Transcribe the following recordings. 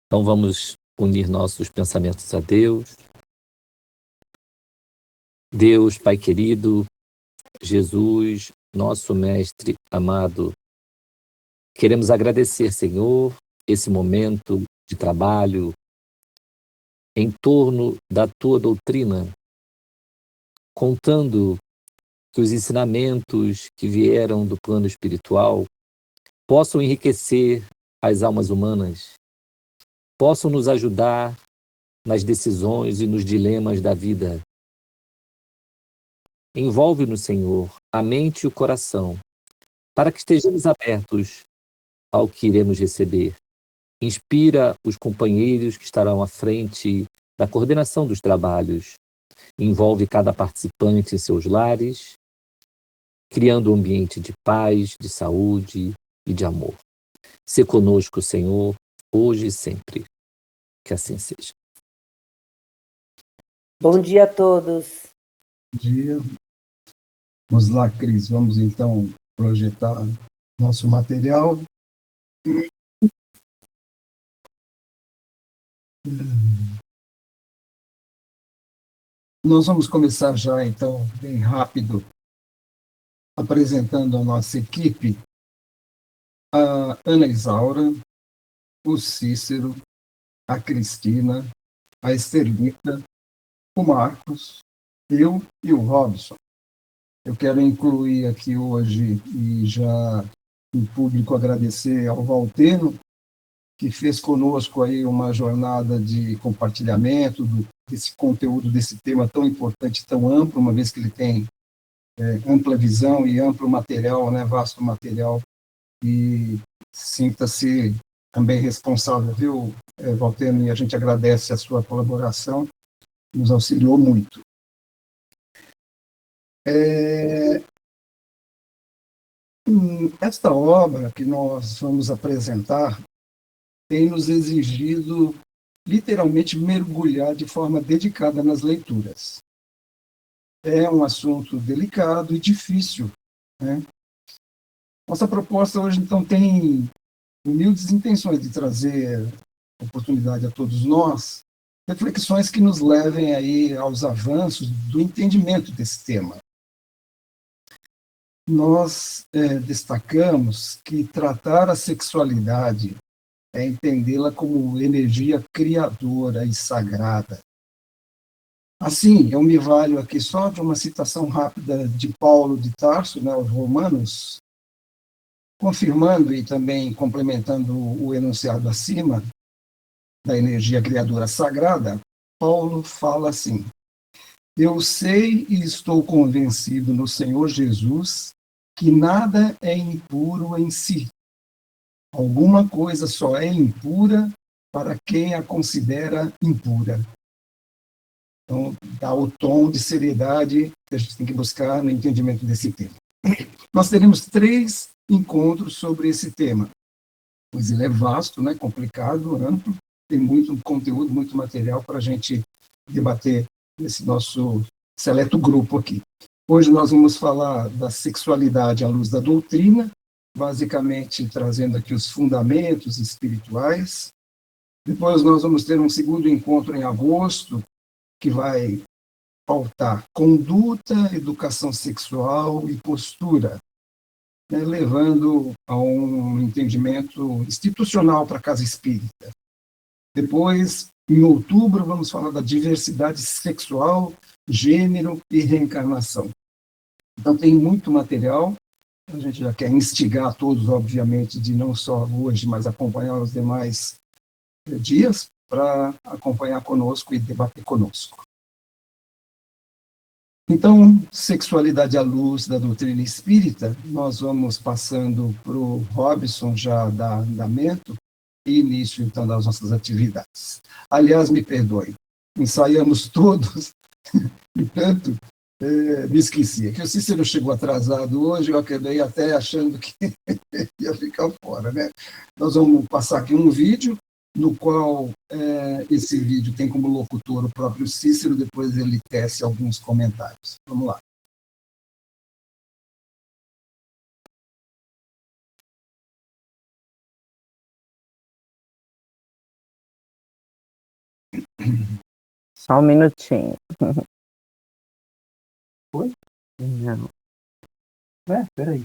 Então vamos unir nossos pensamentos a Deus. Deus, Pai querido, Jesus, nosso Mestre amado, queremos agradecer, Senhor, esse momento de trabalho em torno da Tua doutrina, contando que os ensinamentos que vieram do plano espiritual possam enriquecer as almas humanas, possam nos ajudar nas decisões e nos dilemas da vida. Envolve-nos, Senhor, a mente e o coração, para que estejamos abertos ao que iremos receber. Inspira os companheiros que estarão à frente da coordenação dos trabalhos. Envolve cada participante em seus lares, criando um ambiente de paz, de saúde e de amor. Sê conosco, Senhor, hoje e sempre. Que assim seja. Bom dia a todos. Bom dia. Vamos lá, Cris. Vamos então projetar nosso material. Nós vamos começar já, então, bem rápido, apresentando a nossa equipe, a Ana Isaura, o Cícero, a Cristina, a Estelita, o Marcos, eu e o Robson. Eu quero incluir aqui hoje, e já em público agradecer ao Valteno, que fez conosco aí uma jornada de compartilhamento desse conteúdo, desse tema tão importante, tão amplo, uma vez que ele tem ampla visão e amplo material, né, vasto material, e sinta-se também responsável, viu, Valteno, e a gente agradece a sua colaboração, nos auxiliou muito. Esta obra que nós vamos apresentar tem nos exigido literalmente mergulhar de forma dedicada nas leituras. É um assunto delicado e difícil, né? Nossa proposta hoje, então, tem humildes intenções de trazer oportunidade a todos nós, reflexões que nos levem aí aos avanços do entendimento desse tema. Nós destacamos que tratar a sexualidade é entendê-la como energia criadora e sagrada. Assim, eu me valho aqui só de uma citação rápida de Paulo de Tarso, né, aos Romanos, confirmando e também complementando o enunciado acima, da energia criadora sagrada. Paulo fala assim: eu sei e estou convencido no Senhor Jesus que nada é impuro em si. Alguma coisa só é impura para quem a considera impura. Então, dá o tom de seriedade que a gente tem que buscar no entendimento desse tema. Nós teremos 3 encontros sobre esse tema, pois ele é vasto, né, complicado, amplo, tem muito conteúdo, muito material para a gente debater nesse nosso seleto grupo aqui. Hoje nós vamos falar da sexualidade à luz da doutrina, basicamente trazendo aqui os fundamentos espirituais. Depois nós vamos ter um segundo encontro em agosto, que vai pautar conduta, educação sexual e postura, né, levando a um entendimento institucional para a casa espírita. Depois, em outubro, vamos falar da diversidade sexual, gênero e reencarnação. Então, tem muito material. A gente já quer instigar todos, obviamente, de não só hoje, mas acompanhar os demais dias, para acompanhar conosco e debater conosco. Então, sexualidade à luz da doutrina espírita, nós vamos passando para o Robson já dar andamento e início, então, das nossas atividades. Aliás, me perdoem, ensaiamos todos, e tanto me esqueci. Que o Cícero chegou atrasado hoje, eu acabei até achando que ia ficar fora, né? Nós vamos passar aqui um vídeo, no qual esse vídeo tem como locutor o próprio Cícero, depois ele tece alguns comentários. Vamos lá. Só um minutinho. Foi? Não, Peraí.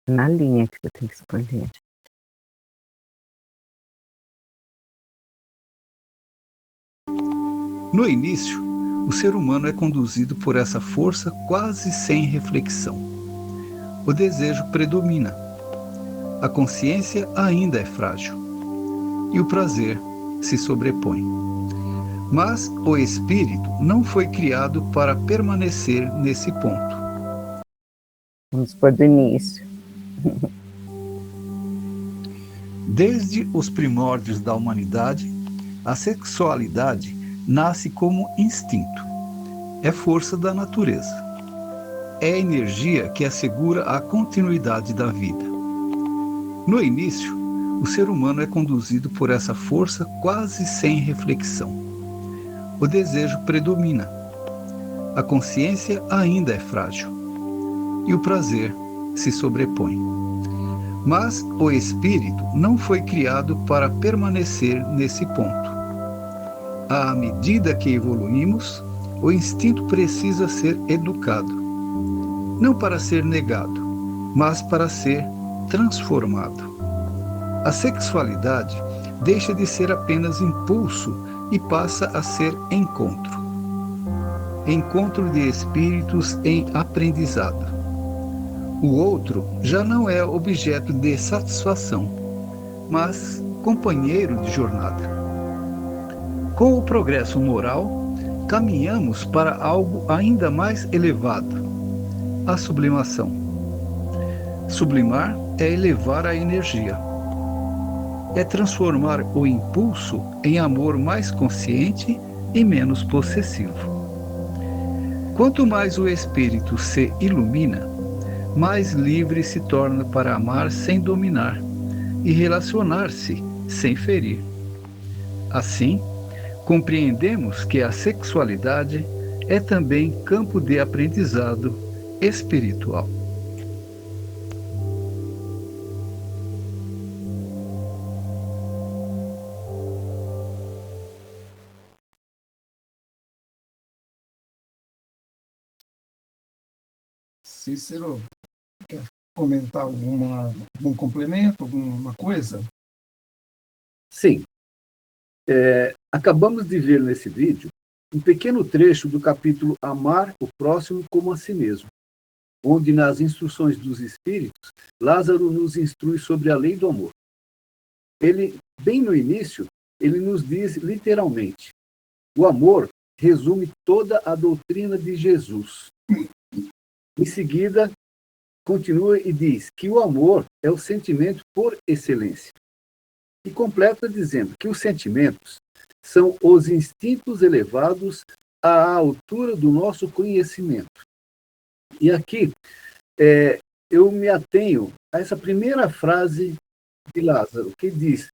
na linha que você tem que escolher. No início, o ser humano é conduzido por essa força quase sem reflexão. O desejo predomina. A consciência ainda é frágil. E o prazer se sobrepõe. Mas o espírito não foi criado para permanecer nesse ponto. Vamos pôr do início. Desde os primórdios da humanidade, a sexualidade nasce como instinto. É força da natureza. É a energia que assegura a continuidade da vida. No início, o ser humano é conduzido por essa força quase sem reflexão. O desejo predomina. A consciência ainda é frágil. E o prazer se sobrepõe. Mas o espírito não foi criado para permanecer nesse ponto. À medida que evoluímos, o instinto precisa ser educado. Não para ser negado, mas para ser transformado. A sexualidade deixa de ser apenas impulso e passa a ser encontro. Encontro de espíritos em aprendizado. O outro já não é objeto de satisfação, mas companheiro de jornada. Com o progresso moral, caminhamos para algo ainda mais elevado, a sublimação. Sublimar é elevar a energia. É transformar o impulso em amor mais consciente e menos possessivo. Quanto mais o espírito se ilumina, mais livre se torna para amar sem dominar e relacionar-se sem ferir. Assim, compreendemos que a sexualidade é também campo de aprendizado espiritual. Cícero, quer comentar algum complemento, alguma coisa? Sim. Acabamos de ver nesse vídeo um pequeno trecho do capítulo Amar o Próximo como a Si Mesmo, onde nas instruções dos Espíritos, Lázaro nos instrui sobre a lei do amor. Ele, bem no início, ele nos diz literalmente: o amor resume toda a doutrina de Jesus. Em seguida, continua e diz que o amor é o sentimento por excelência. E completa dizendo que os sentimentos são os instintos elevados à altura do nosso conhecimento. E aqui eu me atenho a essa primeira frase de Lázaro, que diz: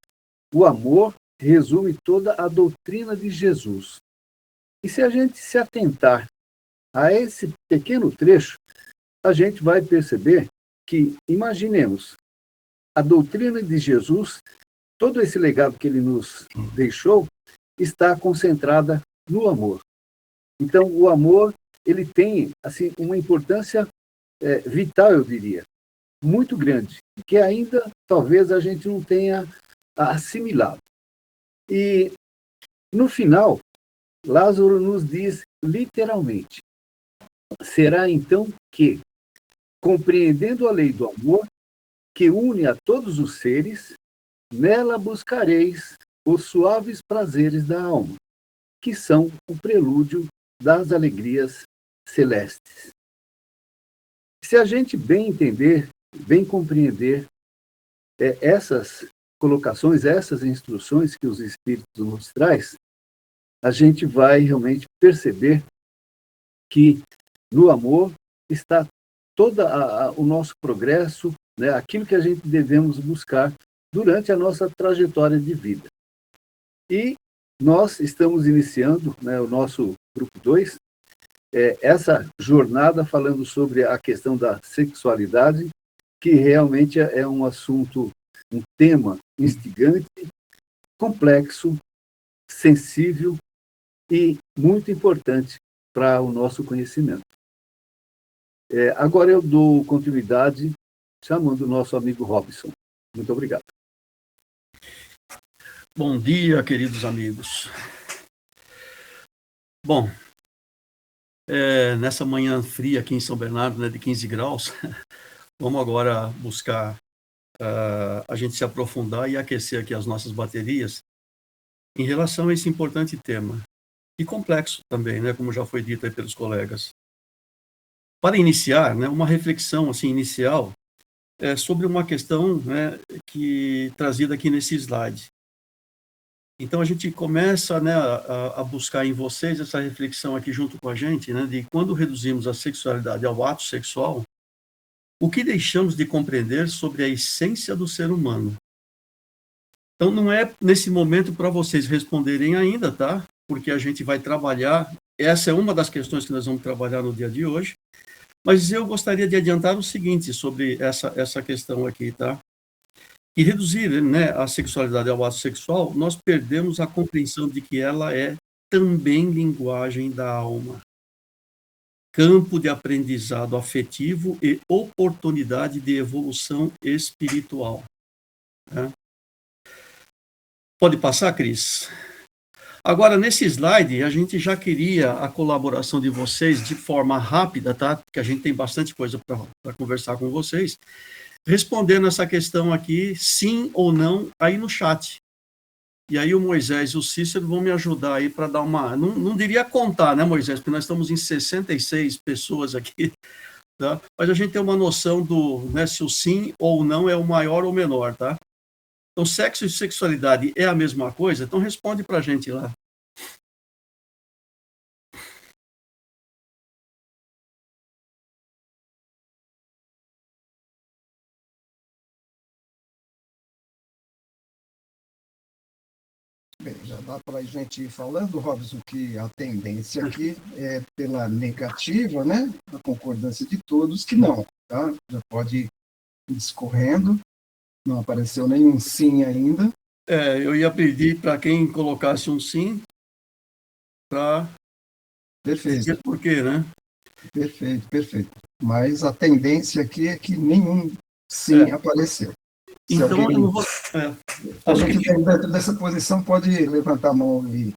o amor resume toda a doutrina de Jesus. E se a gente se atentar a esse pequeno trecho, a gente vai perceber que, imaginemos, a doutrina de Jesus, todo esse legado que ele nos deixou, está concentrada no amor. Então, o amor, ele tem assim uma importância vital, eu diria, muito grande, que ainda talvez a gente não tenha assimilado. E, no final, Lázaro nos diz literalmente: será então que, compreendendo a lei do amor, que une a todos os seres, nela buscareis os suaves prazeres da alma, que são o prelúdio das alegrias celestes. Se a gente bem entender, bem compreender essas colocações, essas instruções que os Espíritos nos traz, a gente vai realmente perceber que no amor está todo o nosso progresso, né, aquilo que a gente devemos buscar durante a nossa trajetória de vida. E nós estamos iniciando, né, o nosso grupo 2, essa jornada falando sobre a questão da sexualidade, que realmente é um assunto, um tema instigante, complexo sensível e muito importante para o nosso conhecimento. Agora eu dou continuidade chamando o nosso amigo Robson. Muito obrigado. Bom dia, queridos amigos. Bom, nessa manhã fria aqui em São Bernardo, né, de 15 graus, vamos agora buscar a gente se aprofundar e aquecer aqui as nossas baterias em relação a esse importante tema. E complexo também, né, como já foi dito aí pelos colegas. Para iniciar, né, uma reflexão assim, inicial sobre uma questão, né, que trazida aqui nesse slide. Então, a gente começa, né, a buscar em vocês essa reflexão aqui junto com a gente, né, de quando reduzimos a sexualidade ao ato sexual, o que deixamos de compreender sobre a essência do ser humano. Então, não é nesse momento para vocês responderem ainda, tá? Porque a gente vai trabalhar, essa é uma das questões que nós vamos trabalhar no dia de hoje, mas eu gostaria de adiantar o seguinte sobre essa questão aqui, tá? E reduzir, né, a sexualidade ao ato sexual, nós perdemos a compreensão de que ela é também linguagem da alma, campo de aprendizado afetivo e oportunidade de evolução espiritual. Né? Pode passar, Cris? Agora, nesse slide, a gente já queria a colaboração de vocês de forma rápida, tá? Porque a gente tem bastante coisa para conversar com vocês. Respondendo essa questão aqui, sim ou não, aí no chat. E aí o Moisés e o Cícero vão me ajudar aí para dar uma... Não diria contar, né, Moisés? Porque nós estamos em 66 pessoas aqui, tá? Mas a gente tem uma noção do, né, se o sim ou não é o maior ou menor, tá? Então, sexo e sexualidade é a mesma coisa? Então, responde para a gente lá. Bem, já dá para a gente ir falando, Robson, que a tendência aqui é pela negativa, né? A concordância de todos que não, tá? Já pode ir discorrendo. Não apareceu nenhum sim ainda. Eu ia pedir para quem colocasse um sim, para dizer por quê, né? Perfeito. Mas a tendência aqui é que nenhum sim apareceu. Se então, alguém, eu não vou... alguém que está dentro dessa posição pode levantar a mão e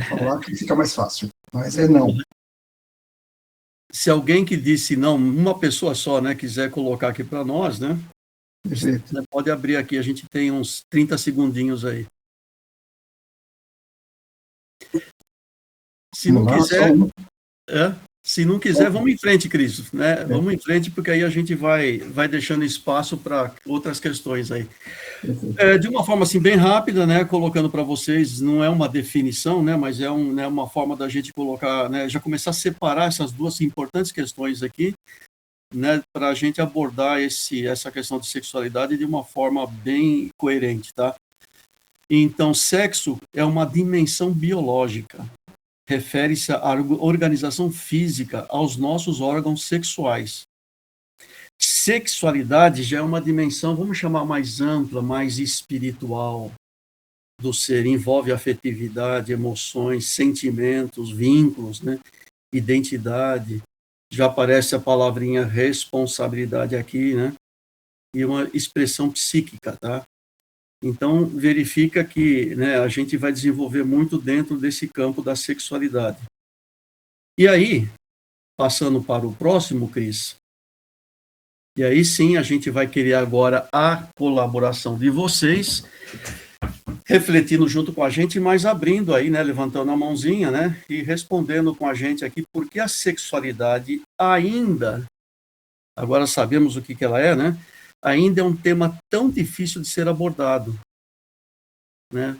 falar que fica mais fácil. Mas é não. Se alguém que disse não, uma pessoa só, né, quiser colocar aqui para nós, né? Perfeito. Você pode abrir aqui, a gente tem uns 30 segundinhos aí. Se não quiser... Se não quiser, vamos em frente, Cris, né? Vamos em frente, porque aí a gente vai deixando espaço para outras questões aí. De uma forma assim bem rápida, né? Colocando para vocês, não é uma definição, né? Mas é uma forma da gente colocar, né? Já começar a separar essas duas importantes questões aqui, né? Para a gente abordar essa questão de sexualidade de uma forma bem coerente, tá? Então, sexo é uma dimensão biológica. Refere-se à organização física, aos nossos órgãos sexuais. Sexualidade já é uma dimensão, vamos chamar mais ampla, mais espiritual do ser. Envolve afetividade, emoções, sentimentos, vínculos, né? Identidade. Já aparece a palavrinha responsabilidade aqui, né? E uma expressão psíquica, tá? Então, verifica que, né, a gente vai desenvolver muito dentro desse campo da sexualidade. E aí, passando para o próximo, Cris, e aí sim a gente vai querer agora a colaboração de vocês, refletindo junto com a gente, mas abrindo aí, né, levantando a mãozinha, né, e respondendo com a gente aqui, porque a sexualidade ainda, agora sabemos o que ela é, né, ainda é um tema tão difícil de ser abordado, né?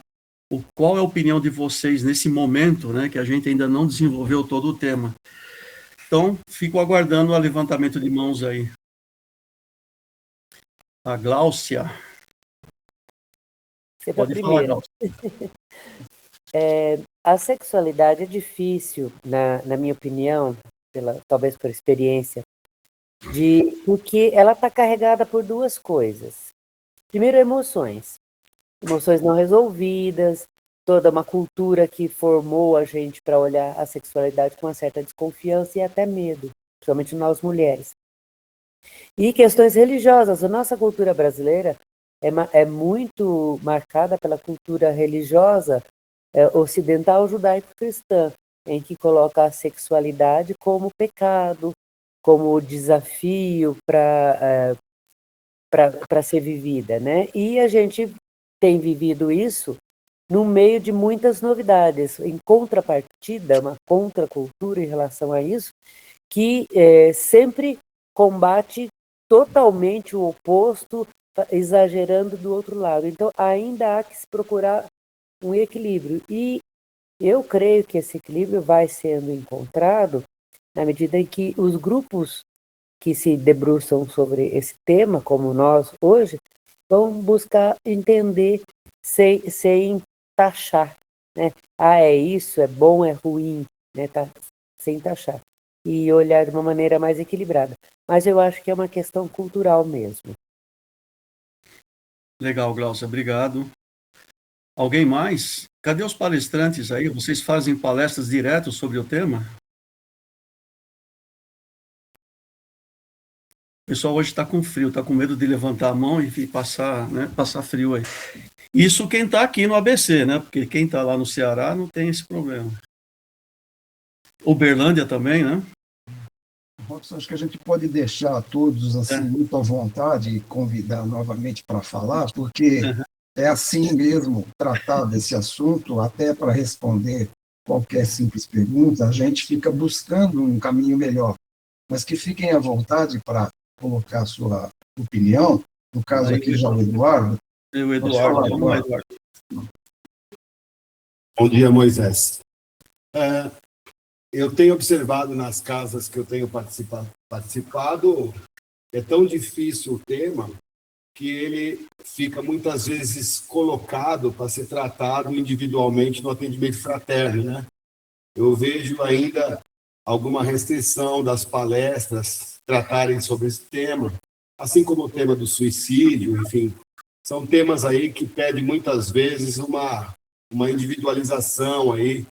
Qual é a opinião de vocês nesse momento, né, que a gente ainda não desenvolveu todo o tema? Então, fico aguardando o levantamento de mãos aí. A Gláucia. Você Pode falar, Gláucia. A sexualidade é difícil, na minha opinião, talvez por experiência, porque ela está carregada por duas coisas. Primeiro, emoções não resolvidas, toda uma cultura que formou a gente para olhar a sexualidade com uma certa desconfiança e até medo, principalmente nós mulheres. E questões religiosas. A nossa cultura brasileira é muito marcada pela cultura religiosa ocidental judaico-cristã, em que coloca a sexualidade como pecado, como desafio para ser vivida, né? E a gente tem vivido isso no meio de muitas novidades, em contrapartida, uma contracultura em relação a isso, que sempre combate totalmente o oposto, exagerando do outro lado. Então, ainda há que se procurar um equilíbrio. E eu creio que esse equilíbrio vai sendo encontrado na medida em que os grupos que se debruçam sobre esse tema, como nós hoje, vão buscar entender sem taxar, né? É isso, é bom, é ruim, né? Sem taxar. E olhar de uma maneira mais equilibrada. Mas eu acho que é uma questão cultural mesmo. Legal, Glaucia, obrigado. Alguém mais? Cadê os palestrantes aí? Vocês fazem palestras direto sobre o tema? O pessoal hoje está com frio, está com medo de levantar a mão e passar frio aí. Isso quem está aqui no ABC, né? Porque quem está lá no Ceará não tem esse problema. Uberlândia também, né? Robson, acho que a gente pode deixar todos assim muito à vontade e convidar novamente para falar, porque é assim mesmo tratar desse assunto, até para responder qualquer simples pergunta, a gente fica buscando um caminho melhor. Mas que fiquem à vontade para colocar a sua opinião, no caso aqui já o Eduardo. O Eduardo. Bom dia, Moisés. Eu tenho observado nas casas que eu tenho participado, é tão difícil o tema que ele fica muitas vezes colocado para ser tratado individualmente no atendimento fraterno, né? Eu vejo ainda alguma restrição das palestras tratarem sobre esse tema, assim como o tema do suicídio, enfim. São temas aí que pedem muitas vezes uma individualização aí.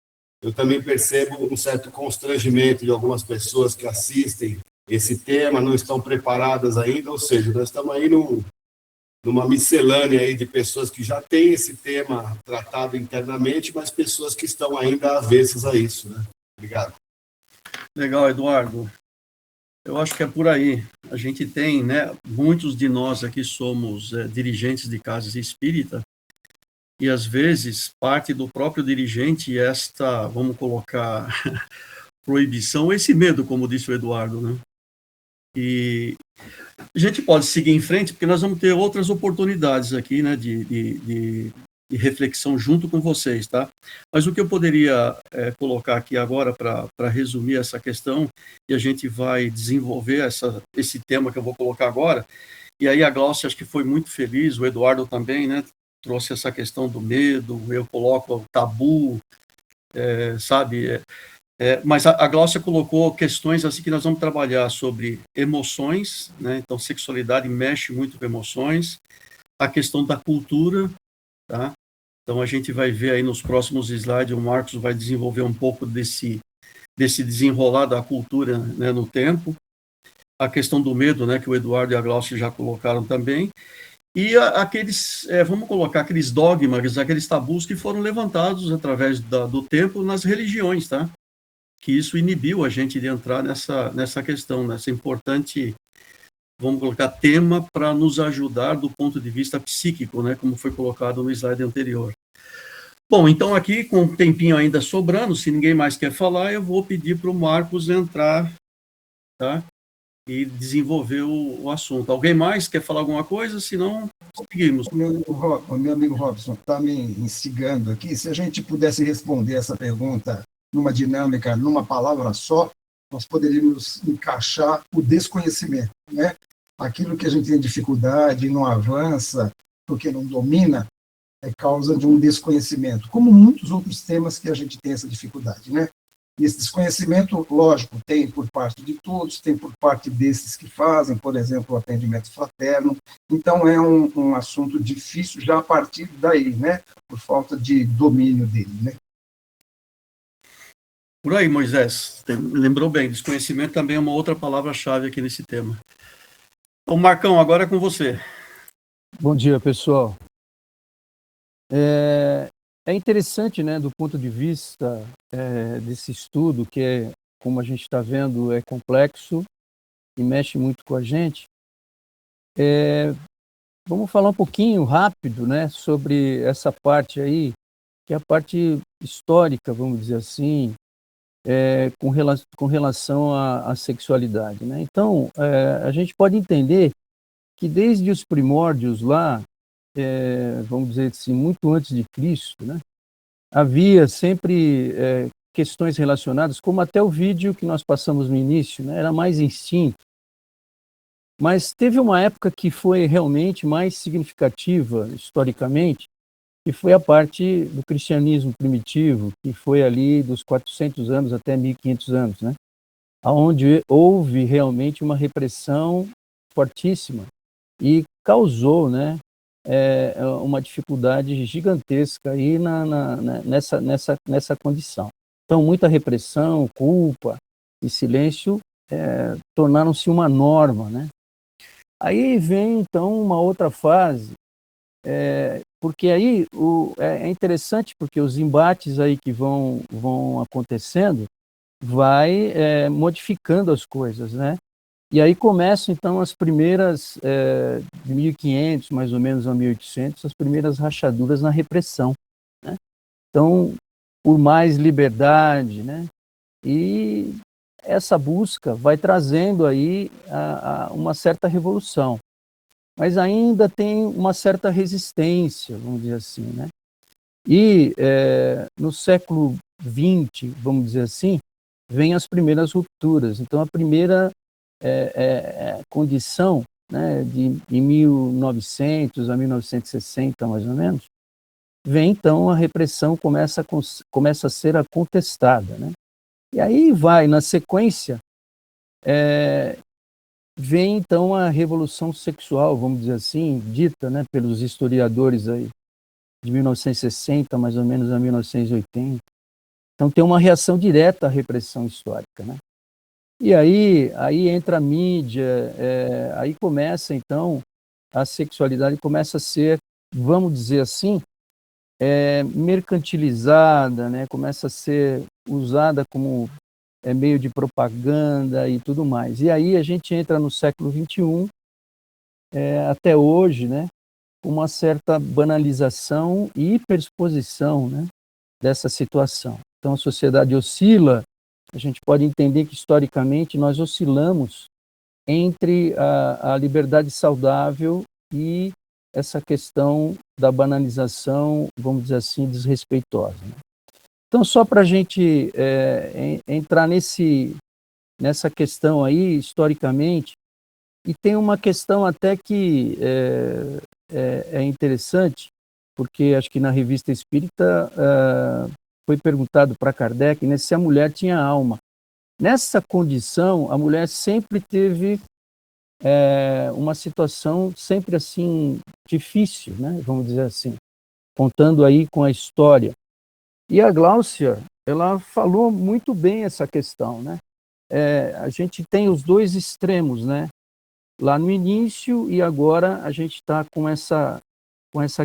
Eu também percebo um certo constrangimento de algumas pessoas que assistem esse tema, não estão preparadas ainda, ou seja, nós estamos aí numa miscelânea aí de pessoas que já têm esse tema tratado internamente, mas pessoas que estão ainda avessas a isso, né? Obrigado. Legal, Eduardo. Eu acho que é por aí. A gente tem, né, muitos de nós aqui somos dirigentes de casas espírita, e às vezes parte do próprio dirigente esta, vamos colocar, proibição, esse medo, como disse o Eduardo, né? E a gente pode seguir em frente, porque nós vamos ter outras oportunidades aqui, né, de reflexão junto com vocês, tá? Mas o que eu poderia colocar aqui agora para resumir essa questão, e a gente vai desenvolver esse tema que eu vou colocar agora, e aí a Glaucia acho que foi muito feliz, o Eduardo também, né? Trouxe essa questão do medo, eu coloco o tabu, sabe? Mas a Glaucia colocou questões assim que nós vamos trabalhar sobre emoções, né? Então, sexualidade mexe muito com emoções, a questão da cultura, tá? Então, a gente vai ver aí nos próximos slides, o Marcos vai desenvolver um pouco desse desenrolar da cultura, né, no tempo, a questão do medo, né, que o Eduardo e a Glaucia já colocaram também, e vamos colocar aqueles dogmas, aqueles tabus que foram levantados através do tempo nas religiões, tá? Que isso inibiu a gente de entrar nessa questão, nessa importante, vamos colocar, tema para nos ajudar do ponto de vista psíquico, né? Como foi colocado no slide anterior. Bom, então aqui, com um tempinho ainda sobrando, se ninguém mais quer falar, eu vou pedir para o Marcos entrar, tá? E desenvolver o assunto. Alguém mais quer falar alguma coisa? Se não, seguimos. O meu amigo Robson está me instigando aqui. Se a gente pudesse responder essa pergunta numa dinâmica, numa palavra só, nós poderíamos encaixar o desconhecimento, né? Aquilo que a gente tem dificuldade, não avança, porque não domina, é causa de um desconhecimento, como muitos outros temas que a gente tem essa dificuldade, né? E esse desconhecimento, lógico, tem por parte de todos, tem por parte desses que fazem, por exemplo, o atendimento fraterno. Então, é um assunto difícil já a partir daí, né? Por falta de domínio dele, né? Por aí, Moisés, lembrou bem, desconhecimento também é uma outra palavra-chave aqui nesse tema. Então, Marcão, agora é com você. Bom dia, pessoal. É interessante, né, do ponto de vista desse estudo, que é, como a gente está vendo, é complexo e mexe muito com a gente. Vamos falar um pouquinho rápido, né, sobre essa parte aí, que é a parte histórica, vamos dizer assim, com relação à sexualidade, né? Então, a gente pode entender que desde os primórdios lá, vamos dizer assim, muito antes de Cristo, né, havia sempre questões relacionadas, como até o vídeo que nós passamos no início, né, era mais instinto. Mas teve uma época que foi realmente mais significativa, historicamente, que foi a parte do cristianismo primitivo, que foi ali dos 400 anos até 1500 anos, né, onde houve realmente uma repressão fortíssima e causou, né, uma dificuldade gigantesca aí nessa condição. Então, muita repressão, culpa e silêncio tornaram-se uma norma, né? Aí vem, então, uma outra fase, porque aí é interessante, porque os embates aí que vão acontecendo vai modificando as coisas, né? E aí começam, então, as primeiras, de 1500, mais ou menos, a 1800, as primeiras rachaduras na repressão, né? Então, por mais liberdade, né? E essa busca vai trazendo aí uma certa revolução. Mas ainda tem uma certa resistência, vamos dizer assim, né? E no século XX, vamos dizer assim, vem as primeiras rupturas. Então, a primeira condição, né, de 1900 a 1960, mais ou menos, vem então a repressão começa a ser contestada, né? E aí vai, na sequência, vem então a revolução sexual, vamos dizer assim, dita, né, pelos historiadores aí, de 1960 mais ou menos a 1980. Então tem uma reação direta à repressão histórica, né? E aí entra a mídia, aí começa, então, a sexualidade começa a ser, vamos dizer assim, mercantilizada, né? Começa a ser usada como meio de propaganda e tudo mais. E aí a gente entra no século XXI, até hoje, né? Com uma certa banalização e hiperexposição, né, dessa situação. Então a sociedade oscila. A gente pode entender que, historicamente, nós oscilamos entre a liberdade saudável e essa questão da banalização, vamos dizer assim, desrespeitosa, né? Então, só para a gente entrar nessa questão aí, historicamente, e tem uma questão até que é interessante, porque acho que na Revista Espírita foi perguntado para Kardec, né, se a mulher tinha alma. Nessa condição, a mulher sempre teve uma situação sempre assim difícil, né, vamos dizer assim, contando aí com a história. E a Gláucia, ela falou muito bem essa questão, né? A gente tem os dois extremos, né? Lá no início, e agora a gente está com essa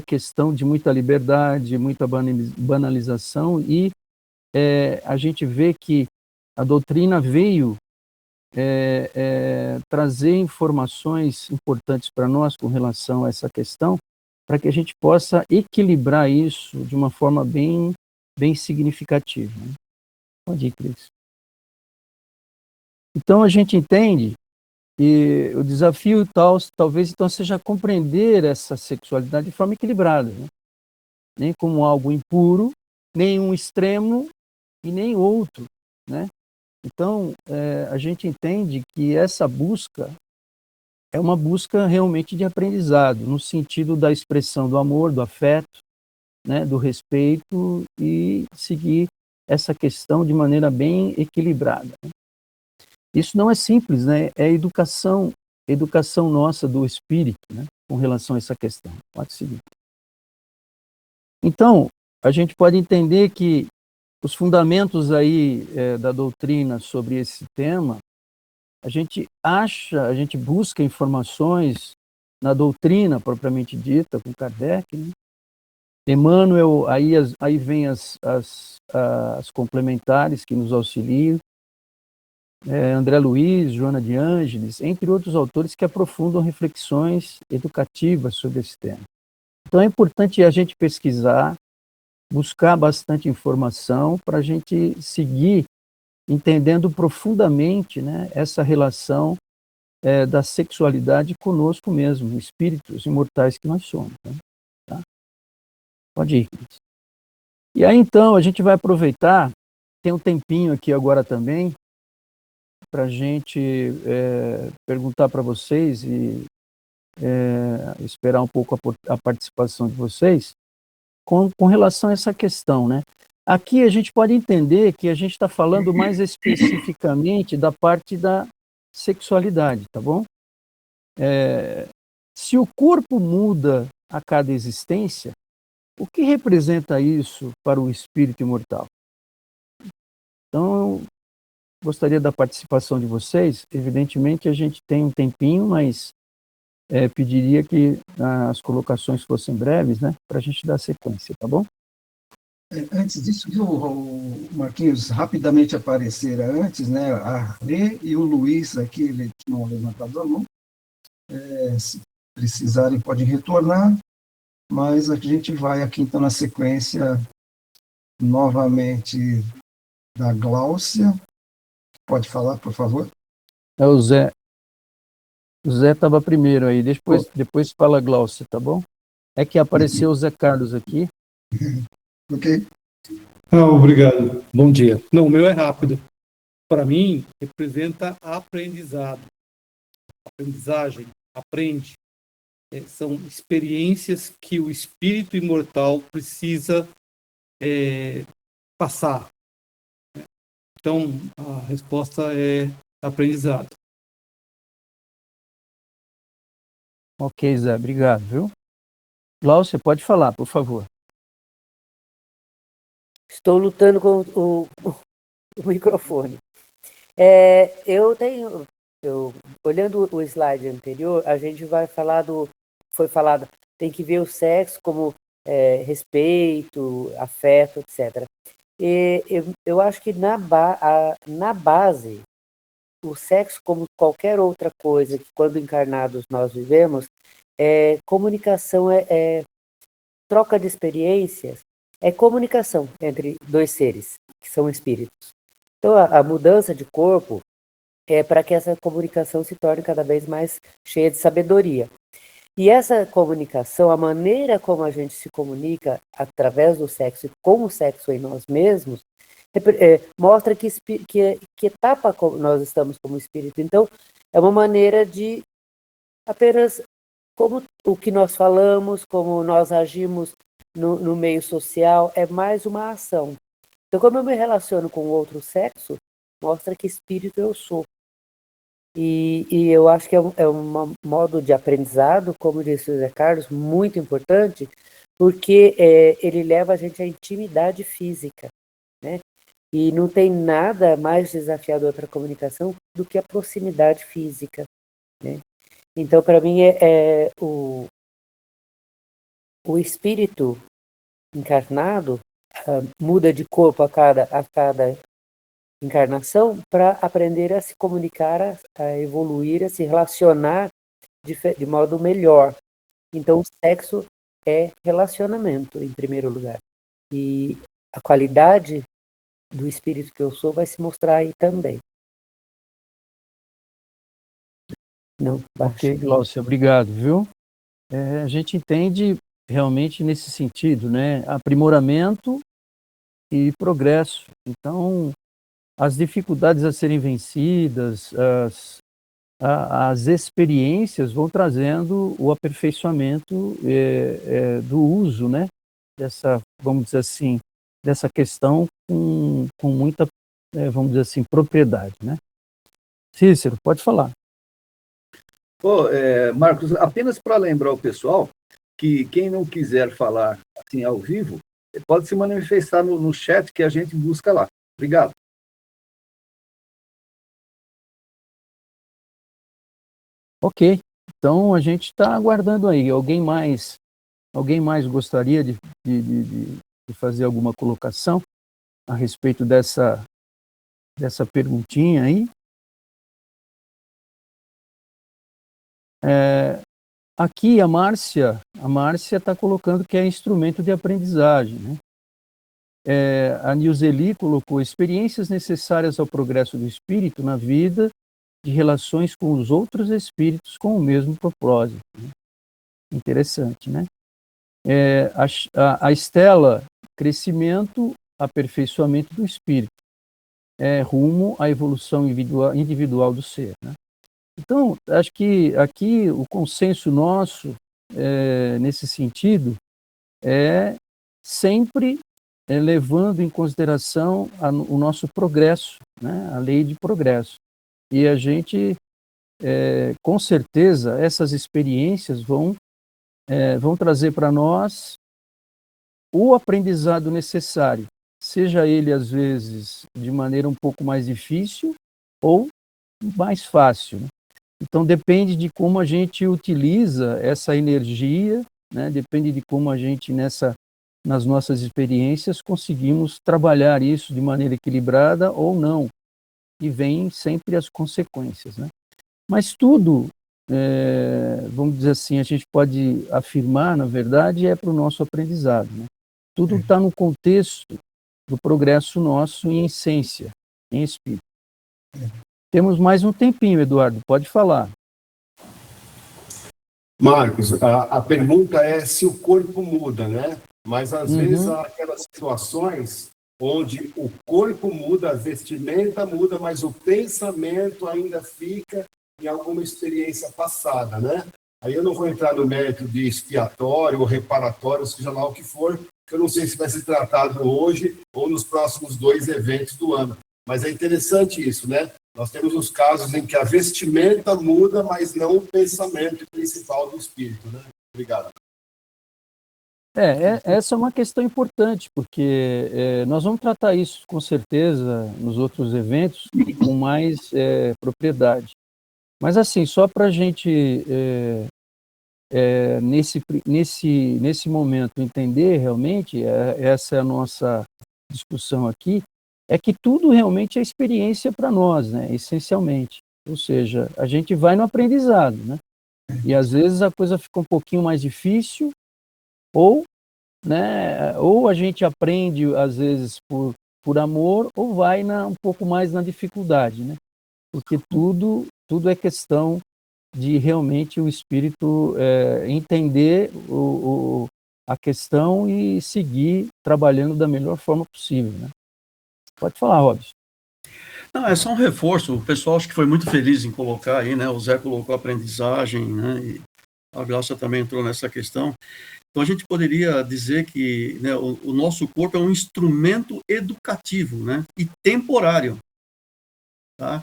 questão de muita liberdade, muita banalização, e a gente vê que a doutrina veio trazer informações importantes para nós com relação a essa questão, para que a gente possa equilibrar isso de uma forma bem significativa, né? Pode ir, Cris. Então a gente entende que o desafio talvez então seja compreender essa sexualidade de forma equilibrada, né? Nem como algo impuro, nem um extremo e nem outro, né? Então a gente entende que essa busca é uma busca realmente de aprendizado, no sentido da expressão do amor, do afeto, né, do respeito, e seguir essa questão de maneira bem equilibrada. Isso não é simples, né? É educação nossa do espírito, né? Com relação a essa questão. Pode seguir. Então, a gente pode entender que os fundamentos aí da doutrina sobre esse tema, a gente busca informações na doutrina propriamente dita, com Kardec, né? Emmanuel, aí vem as complementares que nos auxiliam, André Luiz, Joana de Ângeles, entre outros autores que aprofundam reflexões educativas sobre esse tema. Então é importante a gente pesquisar, buscar bastante informação para a gente seguir entendendo profundamente, né, essa relação da sexualidade conosco mesmo, espíritos imortais que nós somos. Né? Tá? Pode ir. E aí então a gente vai aproveitar, tem um tempinho aqui agora também, para a gente perguntar para vocês e esperar um pouco a participação de vocês com relação a essa questão, né? Aqui a gente pode entender que a gente está falando mais especificamente da parte da sexualidade, tá bom? Se o corpo muda a cada existência, o que representa isso para o espírito imortal? Então, gostaria da participação de vocês. Evidentemente, a gente tem um tempinho, mas pediria que as colocações fossem breves, né, para a gente dar sequência, tá bom? Antes disso, viu, o Marquinhos, rapidamente apareceram antes, né, a Rê e o Luiz aqui, ele tinham levantado a mão. Se precisarem, podem retornar, mas a gente vai aqui, então, na sequência, novamente, da Gláucia. Pode falar, por favor? É o Zé. O Zé estava primeiro aí, depois fala Gláucia, tá bom? É que apareceu o Zé Carlos aqui. Ok. Obrigado. Bom dia. Não, o meu é rápido. Para mim, representa aprendizado. Aprendizagem, aprende. São experiências que o espírito imortal precisa passar. Então, a resposta é aprendizado. Ok, Zé, obrigado, viu? Gláucia, pode falar, por favor. Estou lutando com o microfone. Olhando o slide anterior, a gente vai falar foi falado, tem que ver o sexo como respeito, afeto, etc. E eu acho que na base, o sexo, como qualquer outra coisa que quando encarnados nós vivemos, comunicação, troca de experiências, é comunicação entre dois seres, que são espíritos. Então, a mudança de corpo é para que essa comunicação se torne cada vez mais cheia de sabedoria. E essa comunicação, a maneira como a gente se comunica através do sexo e com o sexo em nós mesmos, mostra que etapa nós estamos como espírito. Então, é uma maneira de apenas como o que nós falamos, como nós agimos no meio social, é mais uma ação. Então, como eu me relaciono com o outro sexo, mostra que espírito eu sou. E eu acho que é um modo de aprendizado, como disse o Zé Carlos, muito importante, porque ele leva a gente à intimidade física, né? E não tem nada mais desafiador para a comunicação do que a proximidade física, né? Então, para mim, o espírito encarnado muda de corpo a cada encarnação para aprender a se comunicar, a evoluir, a se relacionar de modo melhor. Então, o sexo é relacionamento, em primeiro lugar. E a qualidade do espírito que eu sou vai se mostrar aí também. Não, ok, Gláucia, obrigado, viu? A gente entende realmente nesse sentido, né? Aprimoramento e progresso. Então, as dificuldades a serem vencidas, as experiências vão trazendo o aperfeiçoamento do uso, né? Dessa, vamos dizer assim, dessa questão com muita, vamos dizer assim, propriedade, né? Cícero, pode falar. Marcos, apenas para lembrar o pessoal que quem não quiser falar assim ao vivo, pode se manifestar no chat que a gente busca lá. Obrigado. Ok, então a gente está aguardando aí. Alguém mais gostaria de fazer alguma colocação a respeito dessa perguntinha aí? Aqui a Márcia está colocando que é instrumento de aprendizagem, né? A Nilzeli colocou experiências necessárias ao progresso do espírito na vida de relações com os outros espíritos com o mesmo propósito. Né? Interessante, né? A Estela, crescimento, aperfeiçoamento do espírito, rumo à evolução individual do ser, né? Então, acho que aqui o consenso nosso, nesse sentido, é sempre levando em consideração o nosso progresso, né? A lei de progresso. E a gente, com certeza, essas experiências vão trazer para nós o aprendizado necessário, seja ele, às vezes, de maneira um pouco mais difícil ou mais fácil, né? Então, depende de como a gente utiliza essa energia, né? Depende de como a gente, nas nossas experiências, conseguimos trabalhar isso de maneira equilibrada ou não. E vem sempre as consequências, né? Mas tudo, vamos dizer assim, a gente pode afirmar, na verdade, é para o nosso aprendizado, né? Tudo está no contexto do progresso nosso em essência, em espírito. Temos mais um tempinho, Eduardo, pode falar. Marcos, a pergunta é se o corpo muda, né? Mas às vezes há aquelas situações onde o corpo muda, a vestimenta muda, mas o pensamento ainda fica em alguma experiência passada, né? Aí eu não vou entrar no mérito de expiatório ou reparatório, seja lá o que for, que eu não sei se vai ser tratado hoje ou nos próximos 2 eventos do ano. Mas é interessante isso, né? Nós temos os casos em que a vestimenta muda, mas não o pensamento principal do espírito, né? Obrigado. Essa é uma questão importante, porque nós vamos tratar isso com certeza nos outros eventos com mais propriedade. Mas assim, só para a gente, nesse momento, entender realmente, essa é a nossa discussão aqui, é que tudo realmente é experiência para nós, né, essencialmente. Ou seja, a gente vai no aprendizado, né? E às vezes a coisa fica um pouquinho mais difícil, ou a gente aprende, às vezes, por amor, ou vai um pouco mais na dificuldade, né? Porque tudo é questão de realmente o espírito entender a questão e seguir trabalhando da melhor forma possível, né? Pode falar, Robson. Não, é só um reforço. O pessoal acho que foi muito feliz em colocar aí, né? O Zé colocou aprendizagem, né? E a Glaucia também entrou nessa questão. Então, a gente poderia dizer que, né, o nosso corpo é um instrumento educativo, né? E temporário, tá?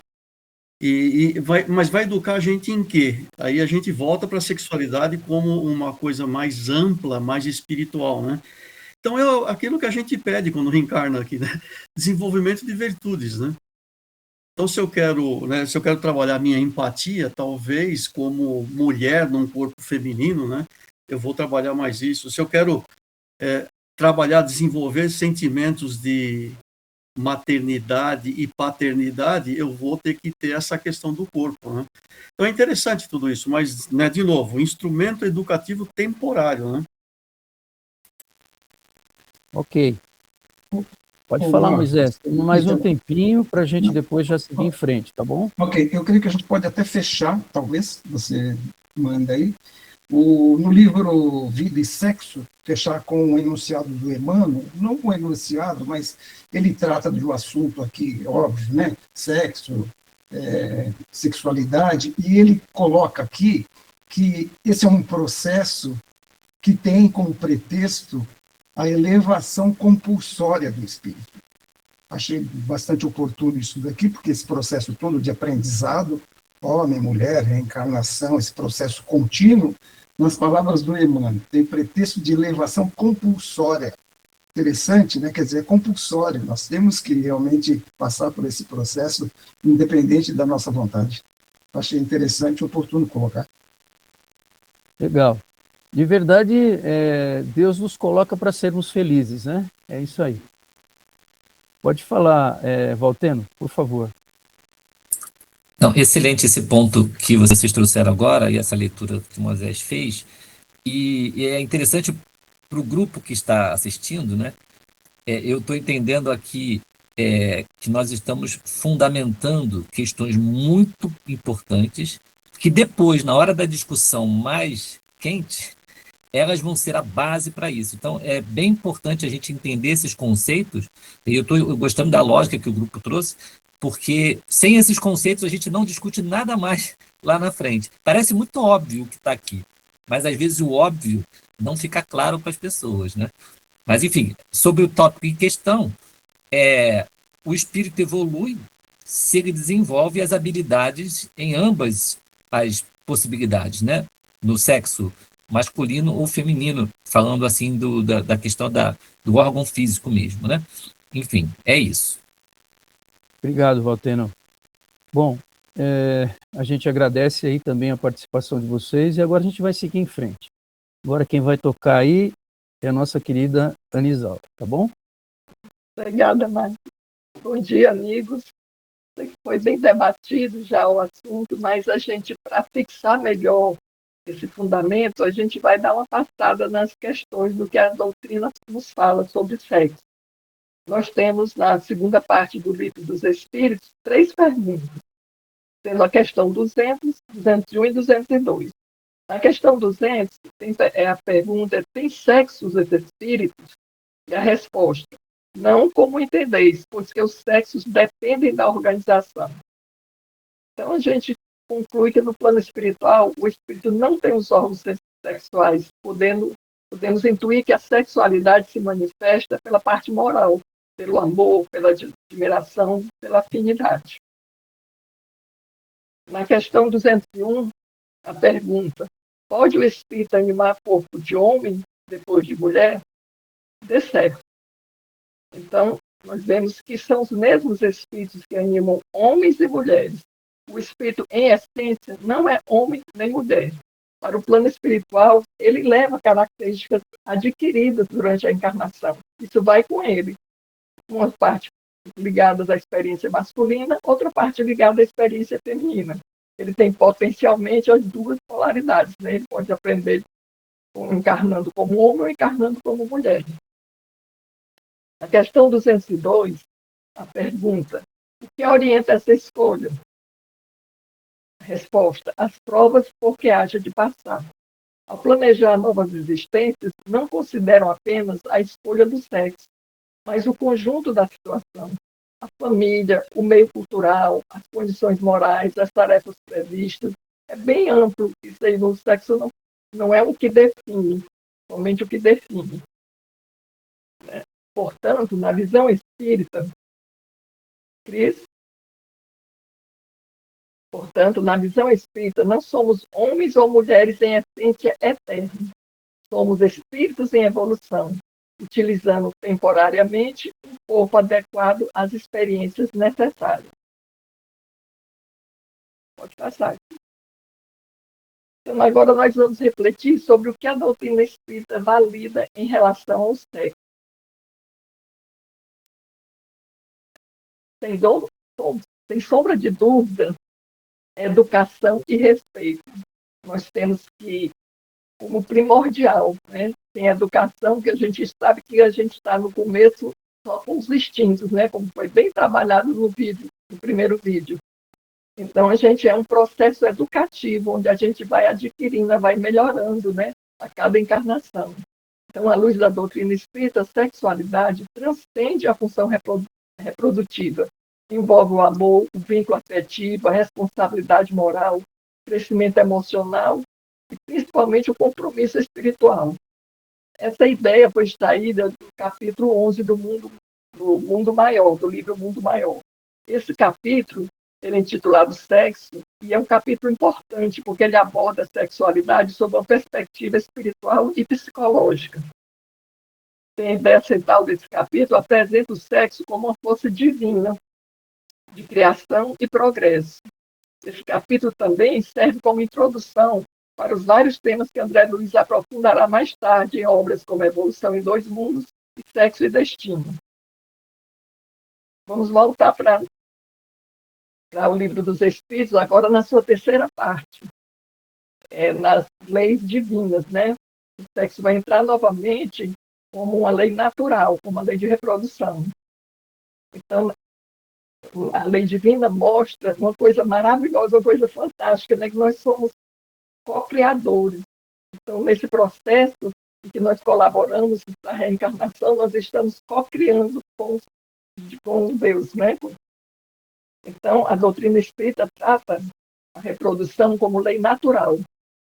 Mas vai educar a gente em quê? Aí a gente volta para a sexualidade como uma coisa mais ampla, mais espiritual, né? Então, é aquilo que a gente pede quando reencarna aqui, né? Desenvolvimento de virtudes, né? Então, se eu quero trabalhar minha empatia, talvez como mulher num corpo feminino, né? Eu vou trabalhar mais isso. Se eu quero desenvolver sentimentos de maternidade e paternidade, eu vou ter que ter essa questão do corpo, né? Então, é interessante tudo isso, mas, né, de novo, instrumento educativo temporário, né? Ok. Pode falar, Moisés. Temos mais um tempinho para a gente depois já seguir em frente, tá bom? Ok, eu creio que a gente pode até fechar, talvez, você manda aí, no livro Vida e Sexo, fechar com o enunciado do Emmanuel, não com o enunciado, mas ele trata de um assunto aqui, óbvio, né? Sexo, sexualidade, e ele coloca aqui que esse é um processo que tem como pretexto a elevação compulsória do espírito. Achei bastante oportuno isso daqui, porque esse processo todo de aprendizado, homem, mulher, reencarnação, esse processo contínuo, nas palavras do Emmanuel, tem pretexto de elevação compulsória. Interessante, né? Quer dizer, é compulsório. Nós temos que realmente passar por esse processo, independente da nossa vontade. Achei interessante e oportuno colocar. Legal. De verdade, Deus nos coloca para sermos felizes, né? É isso aí. Pode falar, Valteno, por favor. Não, excelente esse ponto que vocês trouxeram agora, e essa leitura que o Moisés fez, e é interessante para o grupo que está assistindo, né? Eu estou entendendo aqui que nós estamos fundamentando questões muito importantes, que depois, na hora da discussão mais quente, elas vão ser a base para isso. Então, é bem importante a gente entender esses conceitos, e eu estou gostando da lógica que o grupo trouxe, porque sem esses conceitos a gente não discute nada mais lá na frente. Parece muito óbvio o que está aqui, mas às vezes o óbvio não fica claro para as pessoas, né? Mas, enfim, sobre o tópico em questão, o espírito evolui se ele desenvolve as habilidades em ambas as possibilidades, né? No sexo masculino ou feminino, falando assim da questão do órgão físico mesmo, né? Enfim, é isso. Obrigado, Valteno. Bom, a gente agradece aí também a participação de vocês e agora a gente vai seguir em frente. Agora quem vai tocar aí é a nossa querida Anisalda, tá bom? Obrigada, Márcia. Bom dia, amigos. Sei que foi bem debatido já o assunto, mas a gente, para fixar melhor esse fundamento, a gente vai dar uma passada nas questões do que a doutrina nos fala sobre sexo. Nós temos, na segunda parte do Livro dos Espíritos, 3 perguntas, sendo a questão 200, 201 e 202. Na questão 200, a pergunta tem sexo os espíritos? E a resposta, não como entendeis, pois que os sexos dependem da organização. Então, a gente conclui que no plano espiritual, o espírito não tem os órgãos sexuais, podemos intuir que a sexualidade se manifesta pela parte moral, pelo amor, pela admiração, pela afinidade. Na questão 201, a pergunta, pode o espírito animar corpo de homem depois de mulher? De certo. Então, nós vemos que são os mesmos espíritos que animam homens e mulheres. O espírito, em essência, não é homem nem mulher. Para o plano espiritual, ele leva características adquiridas durante a encarnação. Isso vai com ele. Uma parte ligada à experiência masculina, outra parte ligada à experiência feminina. Ele tem potencialmente as duas polaridades, né? Ele pode aprender encarnando como homem ou encarnando como mulher. A questão 202, a pergunta, o que orienta essa escolha? A resposta, as provas por que haja de passar. Ao planejar novas existências, não consideram apenas a escolha do sexo, mas o conjunto da situação, a família, o meio cultural, as condições morais, as tarefas previstas. É bem amplo, isso aí no sexo não é o que define, somente o que define. Portanto, na visão espírita, não somos homens ou mulheres em essência eterna. Somos espíritos em evolução, utilizando temporariamente um corpo adequado às experiências necessárias. Pode passar. Então, agora nós vamos refletir sobre o que a doutrina espírita valida em relação ao sexo. Sem sombra de dúvida, educação e respeito. Nós temos que, como primordial, né? Tem educação, que a gente sabe que a gente está no começo só com os instintos, né? Como foi bem trabalhado no primeiro vídeo. Então, a gente é um processo educativo, onde a gente vai adquirindo, vai melhorando, né? A cada encarnação. Então, à luz da doutrina espírita, a sexualidade transcende a função reprodutiva. Envolve o amor, o vínculo afetivo, a responsabilidade moral, o crescimento emocional e, principalmente, o compromisso espiritual. essa ideia foi extraída do capítulo 11 do Mundo Maior, do livro Mundo Maior. Esse capítulo, ele é intitulado Sexo, e é um capítulo importante, porque ele aborda a sexualidade sob uma perspectiva espiritual e psicológica. A ideia central desse capítulo apresenta o sexo como uma força divina de criação e progresso. Esse capítulo também serve como introdução para os vários temas que André Luiz aprofundará mais tarde em obras como Evolução em Dois Mundos e Sexo e Destino. Vamos voltar para o Livro dos Espíritos, agora na sua terceira parte, nas leis divinas, né? O sexo vai entrar novamente como uma lei natural, como uma lei de reprodução. Então, a lei divina mostra uma coisa maravilhosa, uma coisa fantástica, né? Que nós somos co-criadores. Então, nesse processo em que nós colaboramos na reencarnação, nós estamos co-criando com Deus, né? Então, a doutrina espírita trata a reprodução como lei natural.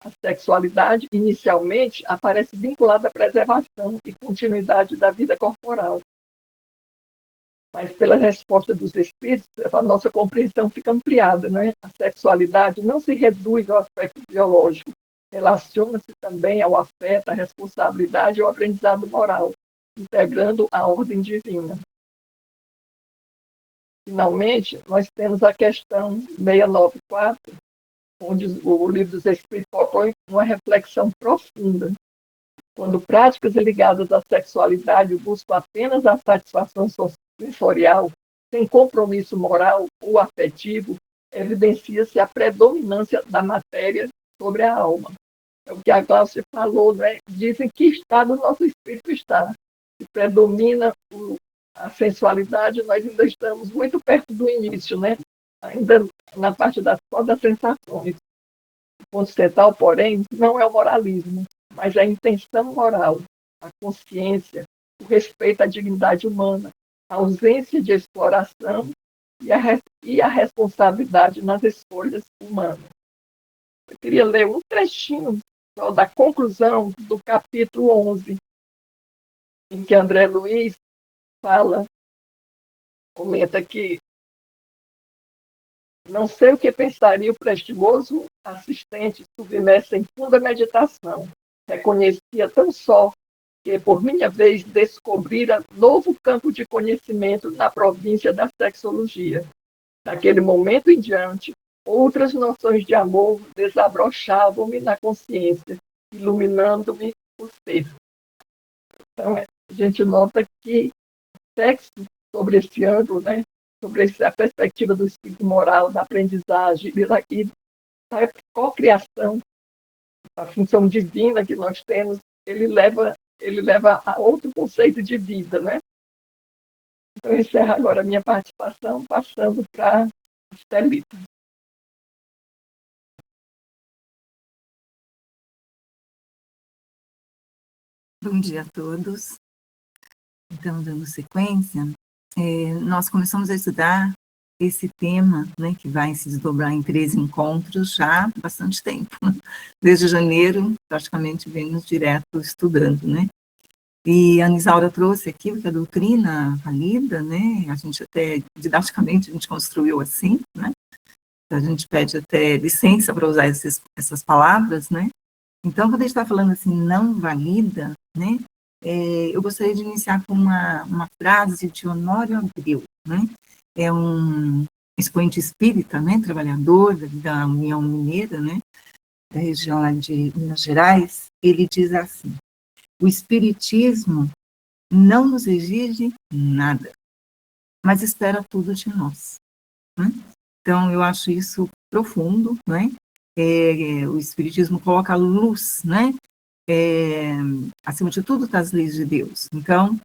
A sexualidade, inicialmente, aparece vinculada à preservação e continuidade da vida corporal. Mas, pela resposta dos espíritos, a nossa compreensão fica ampliada, né? A sexualidade não se reduz ao aspecto biológico, relaciona-se também ao afeto, à responsabilidade e ao aprendizado moral, integrando a ordem divina. Finalmente, nós temos a questão 694, onde o Livro dos Espíritos propõe uma reflexão profunda. Quando práticas ligadas à sexualidade buscam apenas a satisfação sensorial, sem compromisso moral ou afetivo, evidencia-se a predominância da matéria sobre a alma. É o que a Glaucia falou, né? Dizem que estado o nosso espírito está. Se predomina a sensualidade, nós ainda estamos muito perto do início, né? Ainda na parte das sensações. O ponto central, porém, não é o moralismo, mas a intenção moral, a consciência, o respeito à dignidade humana, a ausência de exploração e a responsabilidade nas escolhas humanas. Eu queria ler um trechinho só da conclusão do capítulo 11, em que André Luiz comenta que não sei o que pensaria o prestimoso assistente submerso em funda meditação. Reconhecia tão só que, por minha vez, descobrira novo campo de conhecimento na província da sexologia. Daquele momento em diante, outras noções de amor desabrochavam-me na consciência, iluminando-me o ser. Então, a gente nota que o sexo, sobre esse ângulo, né, sobre a perspectiva do espírito moral, da aprendizagem e da cocriação, a função divina que nós temos, ele leva a outro conceito de vida, né? Então, eu encerro agora a minha participação, passando para a Estelita. Bom dia a todos. Então, dando sequência, nós começamos a estudar esse tema, né, que vai se desdobrar em 13 encontros já há bastante tempo. Desde janeiro, praticamente, vemos direto estudando, né? E a Anisaura trouxe aqui o que a doutrina valida, né? A gente até, didaticamente, a gente construiu assim, né? A gente pede até licença para usar essas palavras, né? Então, quando a gente está falando assim, não valida, né? Eu gostaria de iniciar com uma frase de Honório Abreu, né? É um expoente espírita, né? Trabalhador da União Mineira, né? Da região lá de Minas Gerais. Ele diz assim: o espiritismo não nos exige nada, mas espera tudo de nós, né? Então, eu acho isso profundo, né? O espiritismo coloca luz, né? Acima de tudo, das leis de Deus. Então,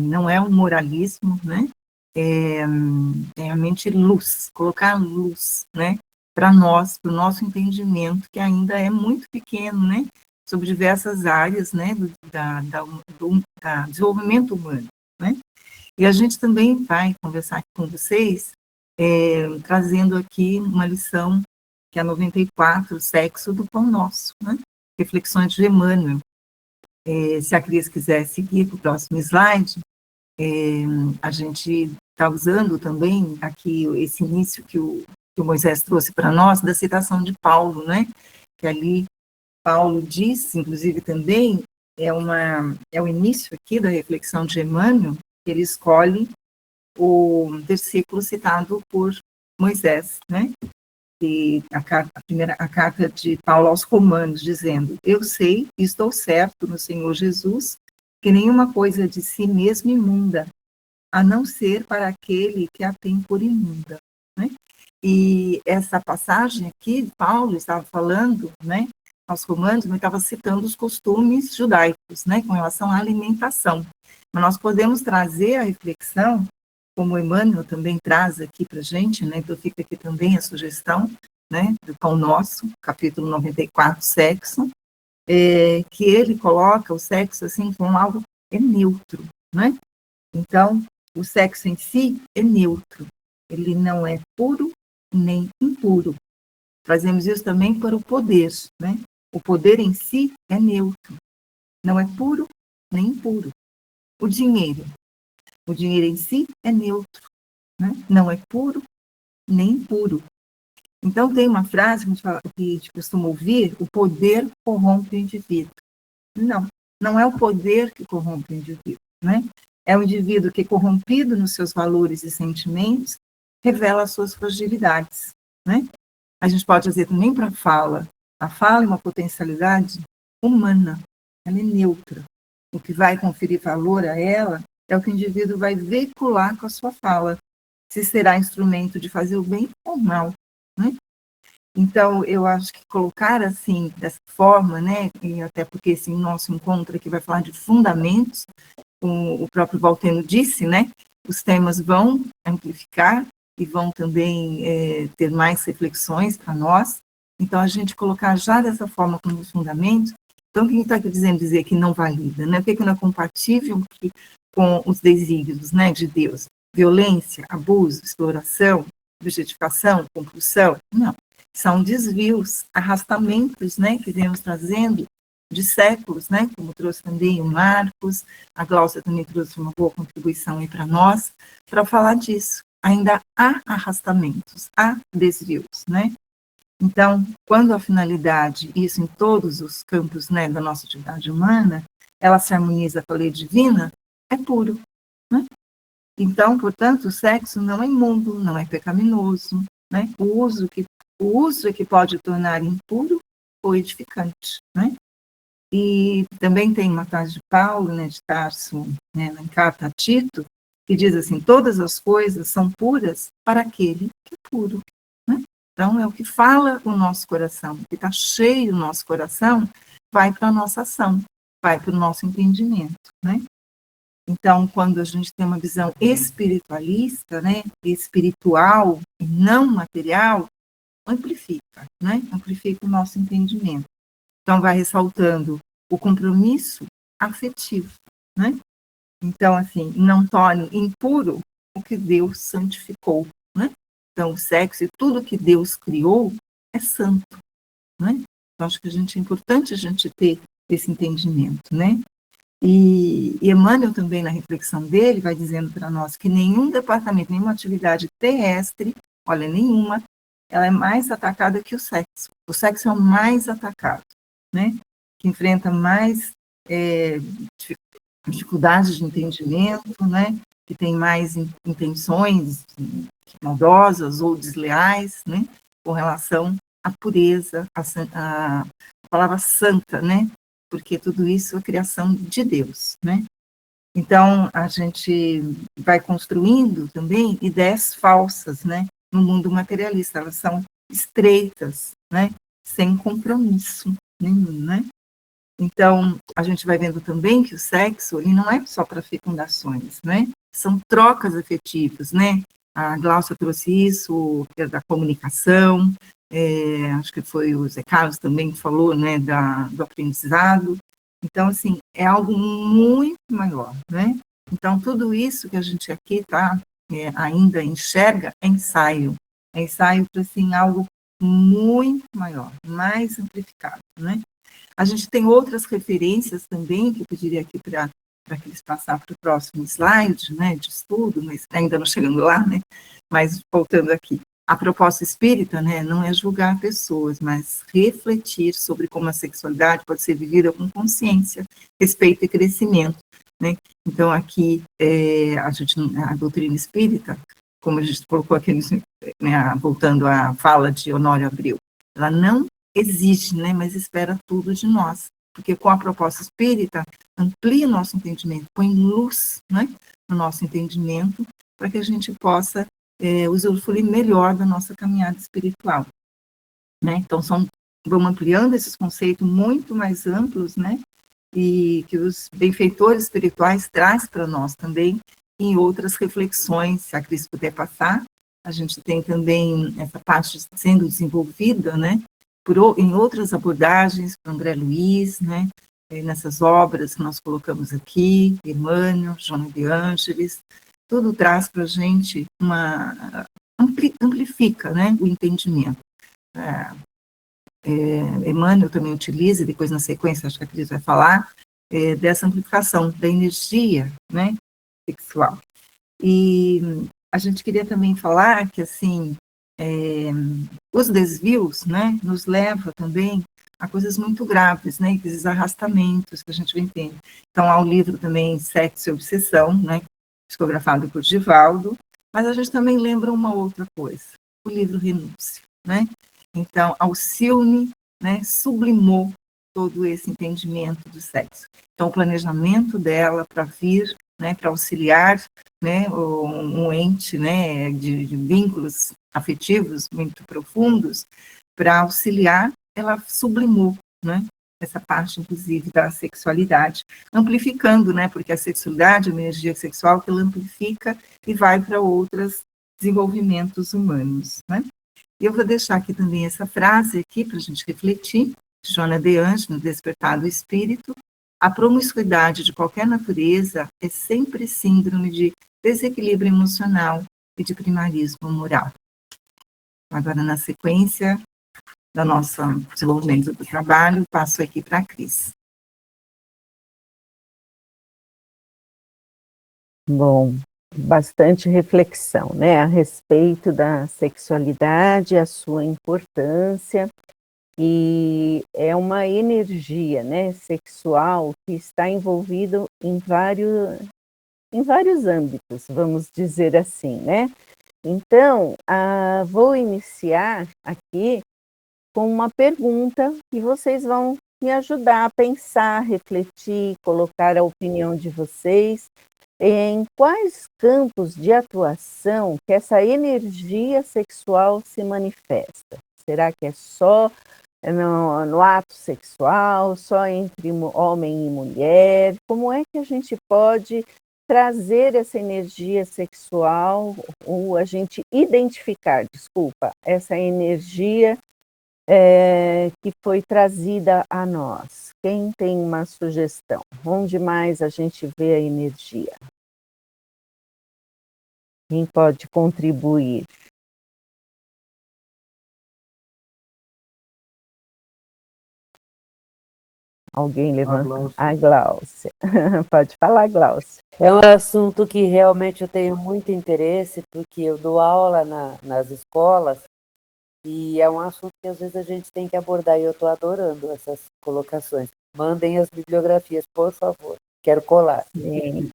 não é um moralismo, né? É realmente luz, colocar luz, né? Para nós, para o nosso entendimento, que ainda é muito pequeno, né? Sobre diversas áreas, né? Do desenvolvimento humano, né? E a gente também vai conversar aqui com vocês, trazendo aqui uma lição, que é a 94, Sexo do Pão Nosso, né? Reflexões de Emmanuel. Se a Cris quiser seguir para o próximo slide, a gente está usando também aqui esse início que o Moisés trouxe para nós, da citação de Paulo, né? Que ali Paulo diz, inclusive também, é o início aqui da reflexão de Emmanuel, que ele escolhe o versículo citado por Moisés, né? E a carta de Paulo aos Romanos, dizendo: eu sei e estou certo no Senhor Jesus que nenhuma coisa de si mesma imunda, a não ser para aquele que a tem por imunda, né? E essa passagem aqui, Paulo estava falando, né, aos Romanos, mas estava citando os costumes judaicos, né, com relação à alimentação. Mas nós podemos trazer a reflexão, como o Emmanuel também traz aqui para a gente, né, então fica aqui também a sugestão, né, do Pão Nosso, capítulo 94, sexo, que ele coloca o sexo assim como algo neutro, né? Então, o sexo em si é neutro, ele não é puro nem impuro. Trazemos isso também para o poder, né? O poder em si é neutro, não é puro nem impuro. O dinheiro em si é neutro, né? Não é puro nem impuro. Então, tem uma frase que a gente costuma ouvir: o poder corrompe o indivíduo. Não é o poder que corrompe o indivíduo, né? É o indivíduo que, corrompido nos seus valores e sentimentos, revela as suas fragilidades, né? A gente pode dizer também para a fala. A fala é uma potencialidade humana, ela é neutra. O que vai conferir valor a ela é o que o indivíduo vai veicular com a sua fala, se será instrumento de fazer o bem ou mal, né? Então, eu acho que colocar assim, dessa forma, né, e até porque esse nosso encontro aqui vai falar de fundamentos, como o próprio Valteno disse, né, os temas vão amplificar e vão também ter mais reflexões para nós. Então, a gente colocar já dessa forma como fundamento. Então, quem está aqui dizer que não valida, né? O que não é compatível com os desígnios, né, de Deus? Violência, abuso, exploração, objetificação, compulsão? Não. São desvios, arrastamentos, né, que viemos trazendo de séculos, né, como trouxe também o Marcos, a Gláucia também trouxe uma boa contribuição aí para nós, para falar disso. Ainda há arrastamentos, há desvios, né? Então, quando a finalidade, isso em todos os campos, né, da nossa atividade humana, ela se harmoniza com a lei divina, é puro, né? Então, portanto, o sexo não é imundo, não é pecaminoso, né? O uso é que pode tornar impuro ou edificante, né? E também tem uma frase de Paulo, né, de Tarso, né, na carta a Tito, que diz assim: todas as coisas são puras para aquele que é puro, né? Então, é o que fala o nosso coração, o que está cheio o nosso coração, vai para a nossa ação, vai para o nosso entendimento, né? Então, quando a gente tem uma visão espiritualista, né, espiritual e não material, amplifica, né? Amplifica o nosso entendimento. Então, vai ressaltando o compromisso afetivo, né? Então, assim, não torne impuro o que Deus santificou, né? Então, o sexo e tudo que Deus criou é santo, né? Então, acho que é importante a gente ter esse entendimento, né? E Emmanuel também, na reflexão dele, vai dizendo para nós que nenhum departamento, nenhuma atividade terrestre, olha, nenhuma, ela é mais atacada que o sexo. O sexo é o mais atacado, né? Que enfrenta mais dificuldades de entendimento, né? Que tem mais intenções maldosas ou desleais, né? Com relação à pureza, a palavra santa, né? Porque tudo isso é criação de Deus, né? Então, a gente vai construindo também ideias falsas, né? No mundo materialista, elas são estreitas, né? Sem compromisso nenhum, né? Então, a gente vai vendo também que o sexo, ele não é só para fecundações, né? São trocas afetivas, né? A Gláucia trouxe isso, da comunicação, acho que foi o Zé Carlos também que falou, né, do aprendizado. Então, assim, é algo muito maior, né? Então, tudo isso que a gente aqui ainda enxerga é ensaio para, assim, algo muito maior, mais amplificado, né? A gente tem outras referências também, que eu pediria aqui para que eles passar para o próximo slide, né, de estudo, mas ainda não chegando lá, né, mas voltando aqui. A proposta espírita, né, não é julgar pessoas, mas refletir sobre como a sexualidade pode ser vivida com consciência, respeito e crescimento, né. Então, aqui, a doutrina espírita, como a gente colocou aqui, né, voltando à fala de Honório Abreu, ela não exige, né, mas espera tudo de nós, porque com a proposta espírita, amplia o nosso entendimento, põe luz, né, no nosso entendimento, para que a gente possa usufruir melhor da nossa caminhada espiritual, né. Então, vamos ampliando esses conceitos muito mais amplos, né, e que os benfeitores espirituais traz para nós também, em outras reflexões, se a Cris puder passar. A gente tem também essa parte sendo desenvolvida, né, em outras abordagens, por André Luiz, né, nessas obras que nós colocamos aqui, Emmanuel, Joana de Ângeles, tudo traz para a gente amplifica, né, o entendimento. Emmanuel também utiliza, e depois na sequência, acho que a Cris vai falar, dessa amplificação da energia, né, sexual. E a gente queria também falar que, assim, os desvios, né, nos leva também a coisas muito graves, né, esses arrastamentos que a gente vem tendo. Então, há o livro também, Sexo e Obsessão, né, psicografado por Divaldo, mas a gente também lembra uma outra coisa, o livro Renúncia, né. Então, Alcione, né, sublimou todo esse entendimento do sexo. Então, o planejamento dela para vir, né, para auxiliar, né, um ente, né, de vínculos afetivos muito profundos, para auxiliar, ela sublimou, né, essa parte, inclusive, da sexualidade, amplificando, né, porque a sexualidade, a energia sexual, que ela amplifica e vai para outros desenvolvimentos humanos, né. E eu vou deixar aqui também essa frase aqui para a gente refletir, de Joana de Ângeles, no Despertar do Espírito: a promiscuidade de qualquer natureza é sempre síndrome de desequilíbrio emocional e de primarismo moral. Agora, na sequência do nosso desenvolvimento do trabalho, passo aqui para a Cris. Bom, bastante reflexão, né, a respeito da sexualidade, a sua importância, e é uma energia, né, sexual que está envolvido em vários âmbitos, vamos dizer assim, né. Então, vou iniciar aqui com uma pergunta que vocês vão me ajudar a pensar, refletir, colocar a opinião de vocês em quais campos de atuação que essa energia sexual se manifesta. Será que é só no ato sexual, só entre homem e mulher? Como é que a gente pode trazer essa energia sexual, ou a gente identificar, essa energia que foi trazida a nós? Quem tem uma sugestão? Onde mais a gente vê a energia? Quem pode contribuir? Alguém levanta? A Gláucia. Pode falar, Gláucia. É um assunto que realmente eu tenho muito interesse, porque eu dou aula nas escolas, e é um assunto que às vezes a gente tem que abordar, e eu estou adorando essas colocações. Mandem as bibliografias, por favor. Quero colar. Sim.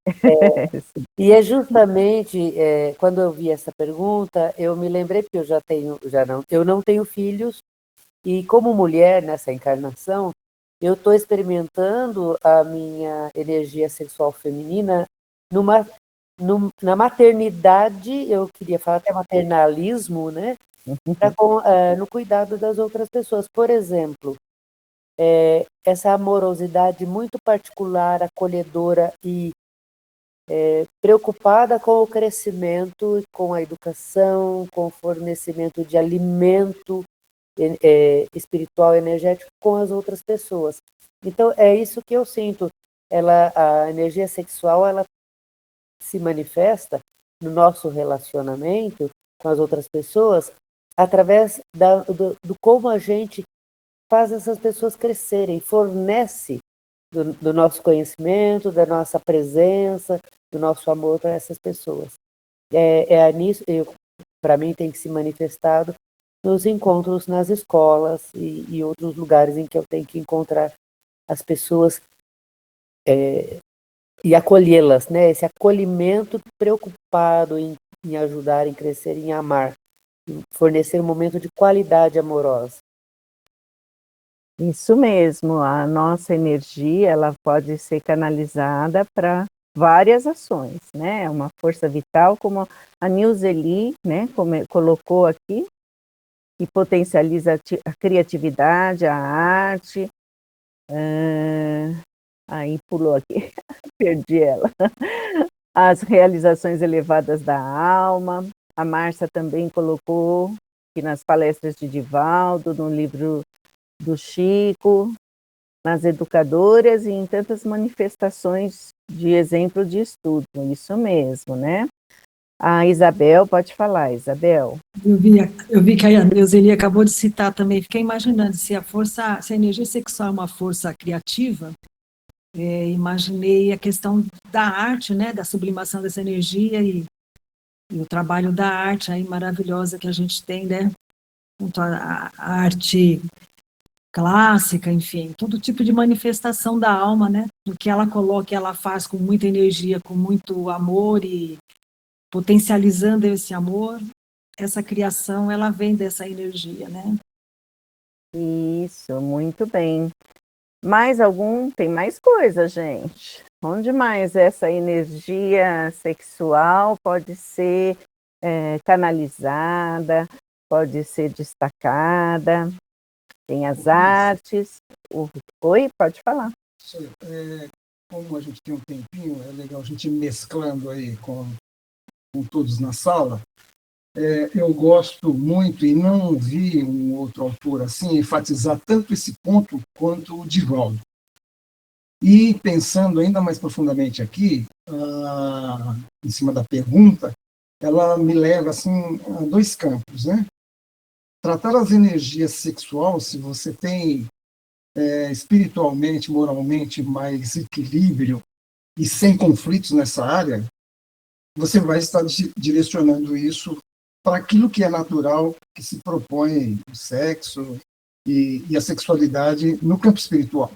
E é justamente quando eu vi essa pergunta, eu me lembrei, porque eu não tenho filhos, e como mulher nessa encarnação, eu estou experimentando a minha energia sexual feminina na maternidade, eu queria falar até maternalismo, né? No cuidado das outras pessoas. Por exemplo, essa amorosidade muito particular, acolhedora e preocupada com o crescimento, com a educação, com o fornecimento de alimento espiritual, energético com as outras pessoas. Então, é isso que eu sinto. A energia sexual, ela se manifesta no nosso relacionamento com as outras pessoas através do como a gente faz essas pessoas crescerem, fornece do nosso conhecimento, da nossa presença, do nosso amor para essas pessoas. Nisso, para mim, tem que se manifestado nos encontros nas escolas e outros lugares em que eu tenho que encontrar as pessoas e acolhê-las, né? Esse acolhimento preocupado em ajudar, em crescer, em amar, em fornecer um momento de qualidade amorosa. Isso mesmo, a nossa energia ela pode ser canalizada para várias ações, né? Uma força vital, como a Nilzeli, né, colocou aqui, que potencializa a criatividade, a arte. Aí pulou aqui, perdi ela. As realizações elevadas da alma. A Márcia também colocou que nas palestras de Divaldo, no livro do Chico, nas educadoras e em tantas manifestações de exemplo de estudo, isso mesmo, né? A Isabel, pode falar, Isabel. Eu vi que a Neuzeli acabou de citar também, fiquei imaginando se a energia sexual é uma força criativa, imaginei a questão da arte, né, da sublimação dessa energia e o trabalho da arte aí maravilhosa que a gente tem, né, junto à arte clássica, enfim, todo tipo de manifestação da alma, né, do que ela coloca, ela faz com muita energia, com muito amor e potencializando esse amor, essa criação, ela vem dessa energia, né? Isso, muito bem. Mais algum? Tem mais coisa, gente. Onde mais essa energia sexual pode ser canalizada, pode ser destacada? Tem as artes. Oi, pode falar. Como a gente tem um tempinho, é legal a gente ir mesclando aí com todos na sala. Eu gosto muito, e não vi um outro autor assim, enfatizar tanto esse ponto quanto o Divaldo. E pensando ainda mais profundamente aqui, em cima da pergunta, ela me leva assim, a dois campos, né? Tratar as energias sexual, se você tem espiritualmente, moralmente mais equilíbrio e sem conflitos nessa área, você vai estar direcionando isso para aquilo que é natural, que se propõe o sexo e a sexualidade no campo espiritual.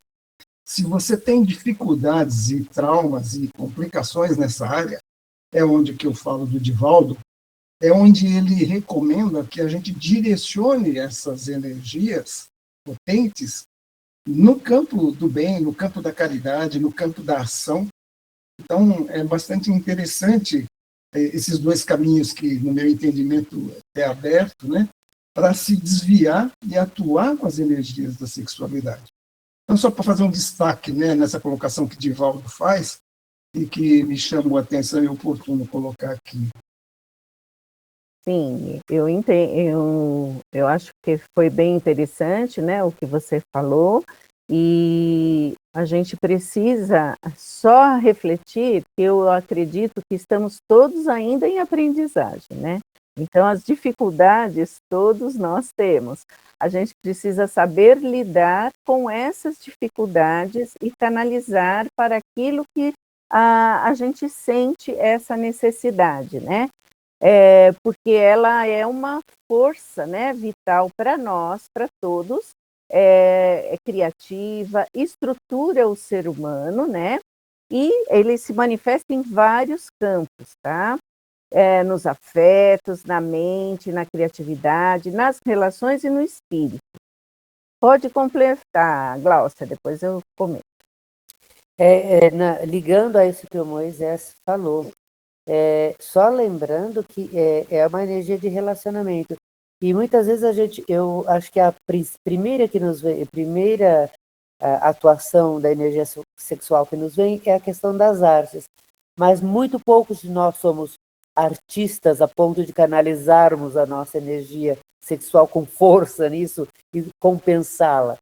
Se você tem dificuldades e traumas e complicações nessa área, é onde que eu falo do Divaldo, é onde ele recomenda que a gente direcione essas energias potentes no campo do bem, no campo da caridade, no campo da ação. Então, é bastante interessante esses dois caminhos que, no meu entendimento, é aberto, né, para se desviar e atuar com as energias da sexualidade. Então, só para fazer um destaque, né, nessa colocação que Divaldo faz, e que me chamou a atenção e é oportuno colocar aqui. Sim, eu entendo, eu acho que foi bem interessante, né, o que você falou, e a gente precisa só refletir, que eu acredito que estamos todos ainda em aprendizagem, né? Então, as dificuldades todos nós temos. A gente precisa saber lidar com essas dificuldades e canalizar para aquilo que a gente sente essa necessidade, né? Porque ela é uma força, né, vital para nós, para todos, é criativa, estrutura o ser humano, né? E ele se manifesta em vários campos, tá? Nos afetos, na mente, na criatividade, nas relações e no espírito. Pode completar, Glaucia, depois eu comento. Ligando a isso que o Moisés falou, só lembrando que é uma energia de relacionamento. E muitas vezes eu acho que a primeira atuação da energia sexual que nos vem é a questão das artes. Mas muito poucos de nós somos artistas a ponto de canalizarmos a nossa energia sexual com força nisso e compensá-la.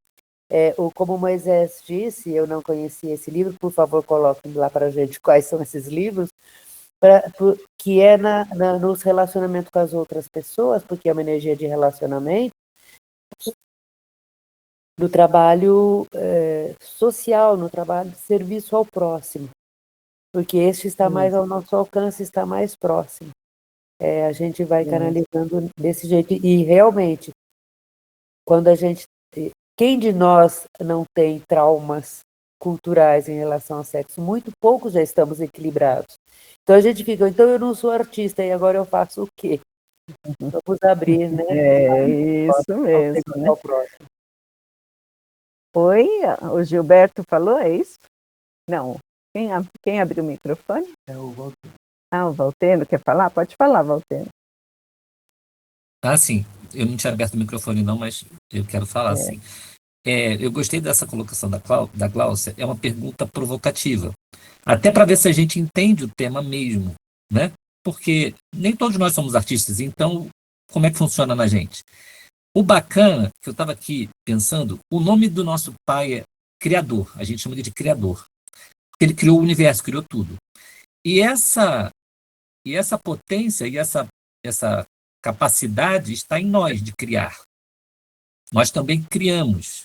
Como Moisés disse, eu não conhecia esse livro, por favor, coloquem lá para a gente quais são esses livros, que é nos relacionamentos com as outras pessoas, porque é uma energia de relacionamento, no trabalho social, no trabalho de serviço ao próximo, porque este está mais ao nosso alcance, está mais próximo. A gente vai canalizando desse jeito, e realmente, quando a gente... Quem de nós não tem traumas culturais em relação ao sexo? Muito poucos já estamos equilibrados. Então a gente fica, então eu não sou artista, e agora eu faço o quê? Vamos abrir, né? Isso mesmo, né? Oi, o Gilberto falou, é isso? Não. Quem abriu o microfone? É o Valteno. O Valteno quer falar? Pode falar, Valteno. Sim. Eu não tinha aberto o microfone não, mas eu quero falar sim. Eu gostei dessa colocação da Gláucia, é uma pergunta provocativa. Até para ver se a gente entende o tema mesmo, né? Porque nem todos nós somos artistas, então como é que funciona na gente? O bacana, que eu estava aqui pensando, o nome do nosso pai é Criador, a gente chama ele de Criador. Ele criou o universo, criou tudo. E essa potência e essa capacidade está em nós de criar. Nós também criamos.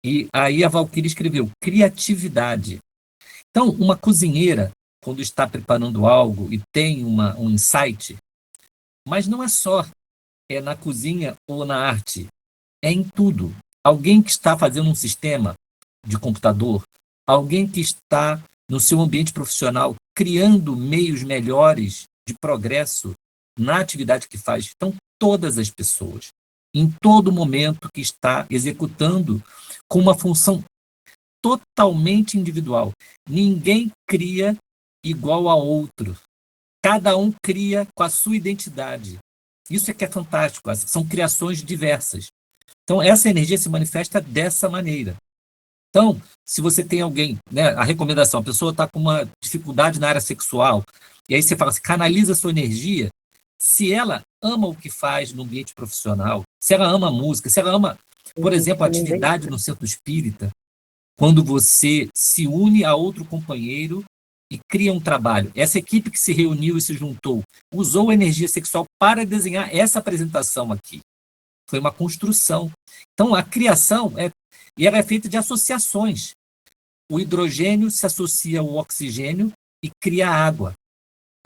E aí a Valquíria escreveu criatividade. Então, uma cozinheira, quando está preparando algo e tem um insight, mas não é só na cozinha ou na arte, é em tudo. Alguém que está fazendo um sistema de computador, alguém que está no seu ambiente profissional criando meios melhores de progresso na atividade que faz. Então, todas as pessoas, em todo momento que está executando com uma função totalmente individual. Ninguém cria igual a outro. Cada um cria com a sua identidade. Isso é que é fantástico. São criações diversas. Então, essa energia se manifesta dessa maneira. Então, se você tem alguém, né, a recomendação, a pessoa está com uma dificuldade na área sexual, e aí você fala assim, canaliza a sua energia. Se ela ama o que faz no ambiente profissional, se ela ama a música, se ela ama, por exemplo, a atividade no centro espírita, quando você se une a outro companheiro e cria um trabalho. Essa equipe que se reuniu e se juntou, usou energia sexual para desenhar essa apresentação aqui. Foi uma construção. Então, a criação e ela é feita de associações. O hidrogênio se associa ao oxigênio e cria água.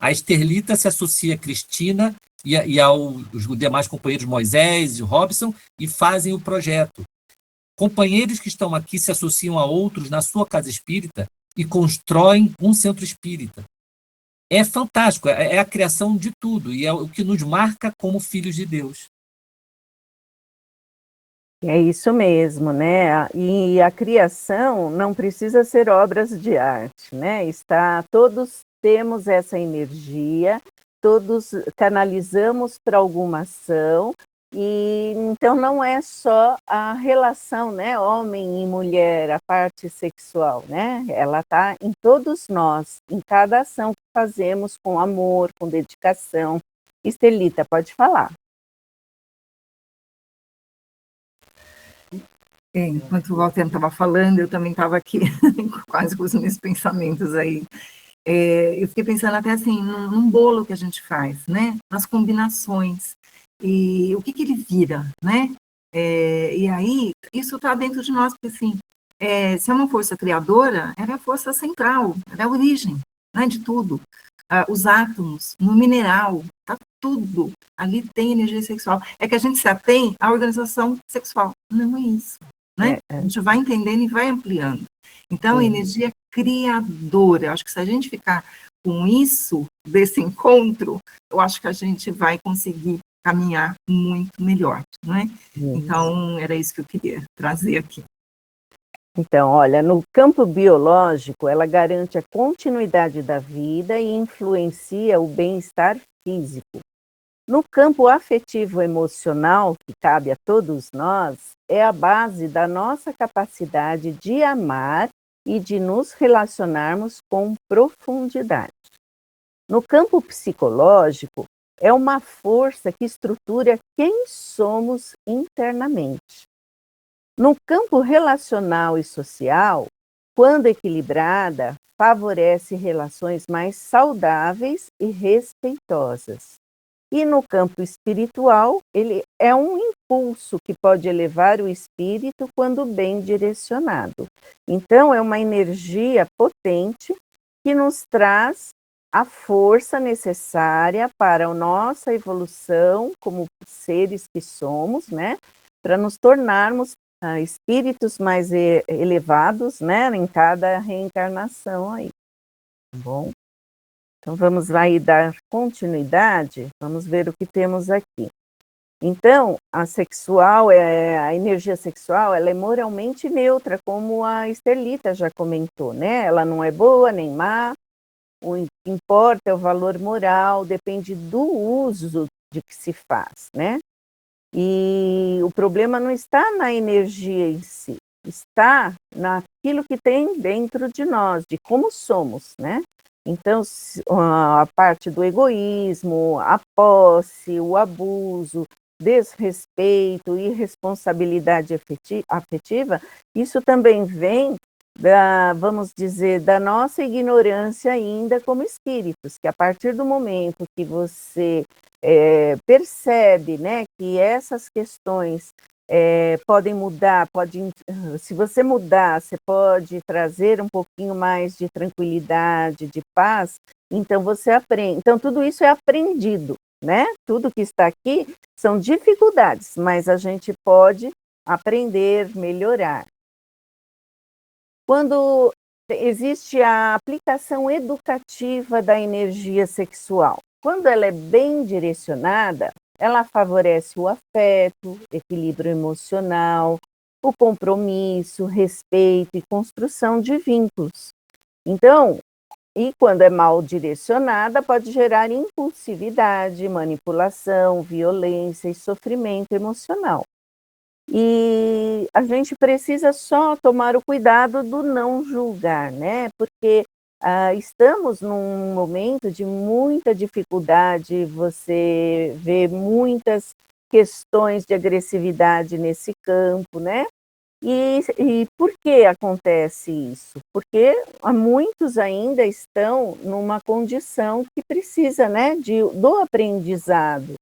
A Esterlita se associa a Cristina e aos demais companheiros Moisés e Robson e fazem o projeto. Companheiros que estão aqui se associam a outros na sua casa espírita e constroem um centro espírita. É fantástico, é a criação de tudo e é o que nos marca como filhos de Deus. É isso mesmo, né? E a criação não precisa ser obras de arte, né? Todos temos essa energia, todos canalizamos para alguma ação, e então não é só a relação, né, homem e mulher, a parte sexual, né? Ela está em todos nós, em cada ação que fazemos com amor, com dedicação. Estelita, pode falar. Enquanto o Walter estava falando, eu também estava aqui quase com os meus pensamentos aí. Eu fiquei pensando até assim, num bolo que a gente faz, né? Nas combinações. E o que ele vira, né? E aí, isso está dentro de nós, porque assim, se é uma força criadora, ela é a força central, ela é a origem, né, de tudo. Os átomos, no mineral, tá tudo. Ali tem energia sexual. É que a gente se atém à organização sexual. Não é isso, né? A gente vai entendendo e vai ampliando. Então, energia criadora. Eu acho que se a gente ficar com isso, desse encontro, eu acho que a gente vai conseguir caminhar muito melhor, não é? Então, era isso que eu queria trazer aqui. Então, olha, no campo biológico, ela garante a continuidade da vida e influencia o bem-estar físico. No campo afetivo-emocional, que cabe a todos nós, é a base da nossa capacidade de amar e de nos relacionarmos com profundidade. No campo psicológico, é uma força que estrutura quem somos internamente. No campo relacional e social, quando equilibrada, favorece relações mais saudáveis e respeitosas. E no campo espiritual, ele é um impulso que pode elevar o espírito quando bem direcionado. Então, é uma energia potente que nos traz a força necessária para a nossa evolução como seres que somos, né? Para nos tornarmos espíritos mais elevados, né? Em cada reencarnação aí. Tá bom? Então, vamos aí dar continuidade, vamos ver o que temos aqui. Então, a energia sexual, ela é moralmente neutra, como a Estelita já comentou, né? Ela não é boa nem má, o que importa é o valor moral, depende do uso de que se faz, né? E o problema não está na energia em si, está naquilo que tem dentro de nós, de como somos, né? Então, a parte do egoísmo, a posse, o abuso, desrespeito, irresponsabilidade afetiva, isso também vem vamos dizer, da nossa ignorância ainda como espíritos, que a partir do momento que você percebe, né, que essas questões podem mudar, se você mudar, você pode trazer um pouquinho mais de tranquilidade, de paz, então você aprende. Então, tudo isso é aprendido, né? Tudo que está aqui são dificuldades, mas a gente pode aprender, melhorar. Quando existe a aplicação educativa da energia sexual, quando ela é bem direcionada, ela favorece o afeto, equilíbrio emocional, o compromisso, respeito e construção de vínculos. Então, e quando é mal direcionada, pode gerar impulsividade, manipulação, violência e sofrimento emocional. E a gente precisa só tomar o cuidado do não julgar, né? Porque estamos num momento de muita dificuldade, você vê muitas questões de agressividade nesse campo, né? E por que acontece isso? Porque muitos ainda estão numa condição que precisa, né, do aprendizado.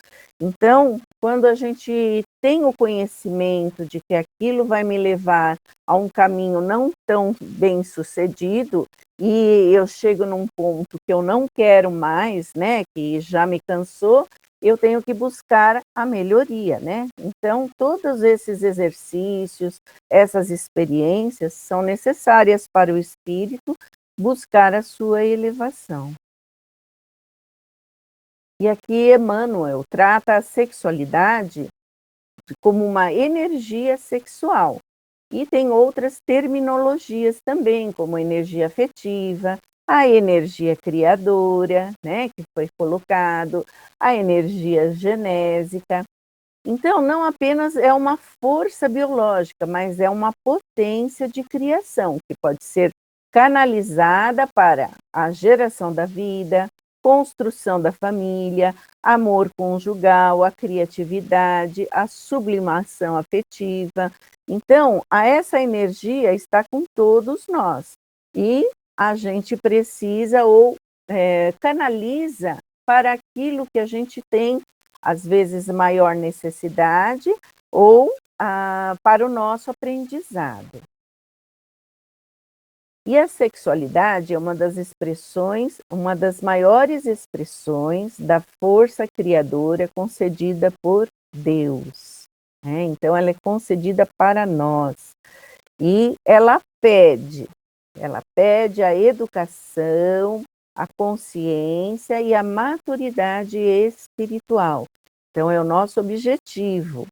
Então, quando a gente tem o conhecimento de que aquilo vai me levar a um caminho não tão bem sucedido, e eu chego num ponto que eu não quero mais, né, que já me cansou, eu tenho que buscar a melhoria, né? Então, todos esses exercícios, essas experiências são necessárias para o espírito buscar a sua elevação. E aqui Emmanuel trata a sexualidade como uma energia sexual. E tem outras terminologias também, como energia afetiva, a energia criadora, né, que foi colocado, a energia genésica. Então, não apenas é uma força biológica, mas é uma potência de criação, que pode ser canalizada para a geração da vida, construção da família, amor conjugal, a criatividade, a sublimação afetiva. Então, essa energia está com todos nós. E a gente precisa ou canaliza para aquilo que a gente tem, às vezes, maior necessidade ou para o nosso aprendizado. E a sexualidade é uma das maiores expressões da força criadora concedida por Deus. Né? Então, ela é concedida para nós. E ela pede a educação, a consciência e a maturidade espiritual. Então, é o nosso objetivo.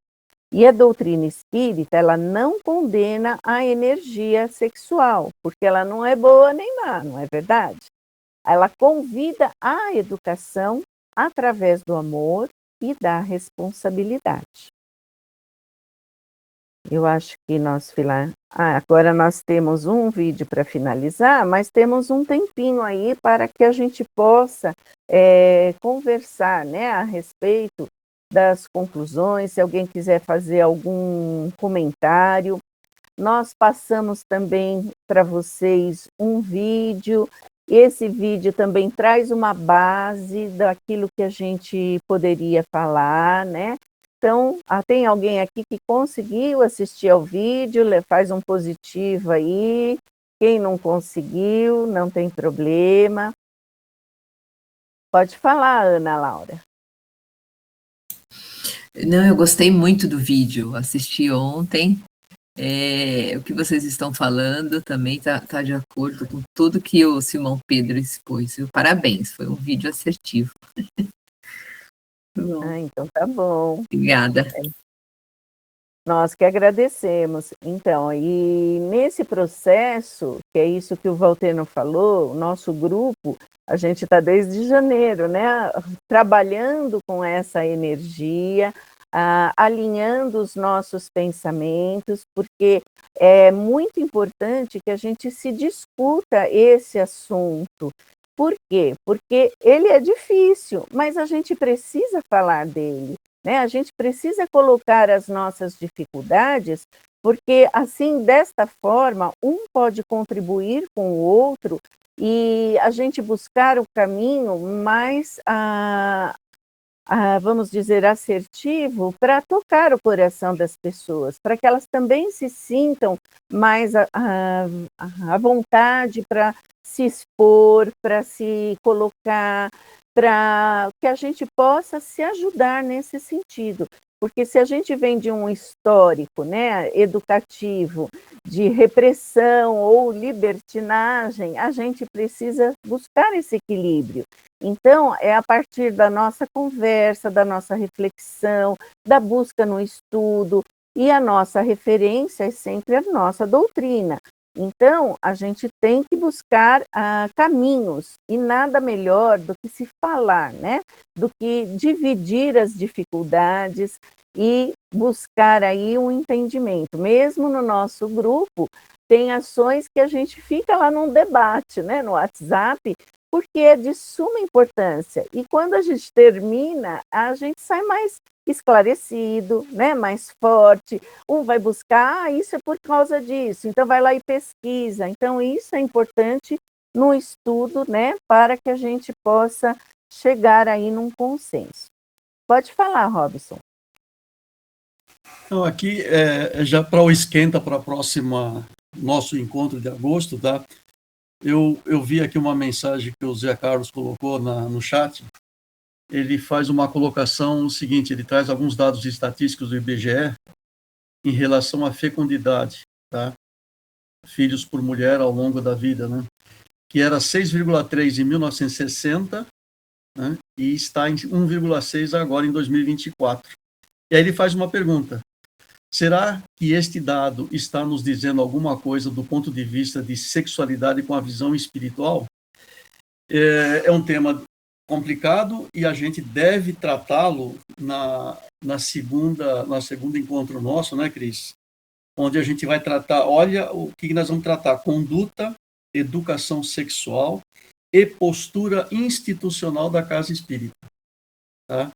E a doutrina espírita, ela não condena a energia sexual, porque ela não é boa nem má, não é verdade? Ela convida à educação através do amor e da responsabilidade. Eu acho que agora nós temos um vídeo para finalizar, mas temos um tempinho aí para que a gente possa conversar, né, a respeito das conclusões, se alguém quiser fazer algum comentário. Nós passamos também para vocês um vídeo Esse vídeo também traz uma base daquilo que a gente poderia falar, né? Então, tem alguém aqui que conseguiu assistir ao vídeo, faz um positivo aí. Quem não conseguiu, não tem problema. Pode falar, Ana Laura. Não, eu gostei muito do vídeo, assisti ontem. O que vocês estão falando também tá de acordo com tudo que o Simão Pedro expôs. Parabéns, foi um vídeo assertivo. Então tá bom. Obrigada. Nós que agradecemos. Então, e nesse processo, que é isso que o Valteno falou, o nosso grupo, a gente está desde janeiro, né, trabalhando com essa energia, alinhando os nossos pensamentos, porque é muito importante que a gente se discuta esse assunto. Por quê? Porque ele é difícil, mas a gente precisa falar dele, né? A gente precisa colocar as nossas dificuldades, porque assim, desta forma, um pode contribuir com o outro e a gente buscar o caminho mais, vamos dizer, assertivo para tocar o coração das pessoas, para que elas também se sintam mais à vontade para se expor, para se colocar, para que a gente possa se ajudar nesse sentido. Porque se a gente vem de um histórico, né, educativo, de repressão ou libertinagem, a gente precisa buscar esse equilíbrio. Então, é a partir da nossa conversa, da nossa reflexão, da busca no estudo, e a nossa referência é sempre a nossa doutrina. Então, a gente tem que buscar caminhos, e nada melhor do que se falar, né? Do que dividir as dificuldades e buscar aí um entendimento. Mesmo no nosso grupo, tem ações que a gente fica lá num debate, né? No WhatsApp, porque é de suma importância. E quando a gente termina, a gente sai mais esclarecido, né, mais forte. Um vai buscar, isso é por causa disso, então vai lá e pesquisa. Então isso é importante no estudo, né, para que a gente possa chegar aí num consenso. Pode falar, Robson. Então, aqui, já para o esquenta, para a próxima, nosso encontro de agosto, tá? Eu vi aqui uma mensagem que o Zé Carlos colocou no chat. Ele faz uma colocação seguinte, ele traz alguns dados estatísticos do IBGE em relação à fecundidade, tá? Filhos por mulher ao longo da vida, né? Que era 6,3 em 1960, né? E está em 1,6 agora em 2024. E aí ele faz uma pergunta: será que este dado está nos dizendo alguma coisa do ponto de vista de sexualidade com a visão espiritual? É um tema complicado e a gente deve tratá-lo na segunda encontro nosso, né, Cris? Onde a gente vai tratar, olha o que nós vamos tratar: conduta, educação sexual e postura institucional da casa espírita, tá?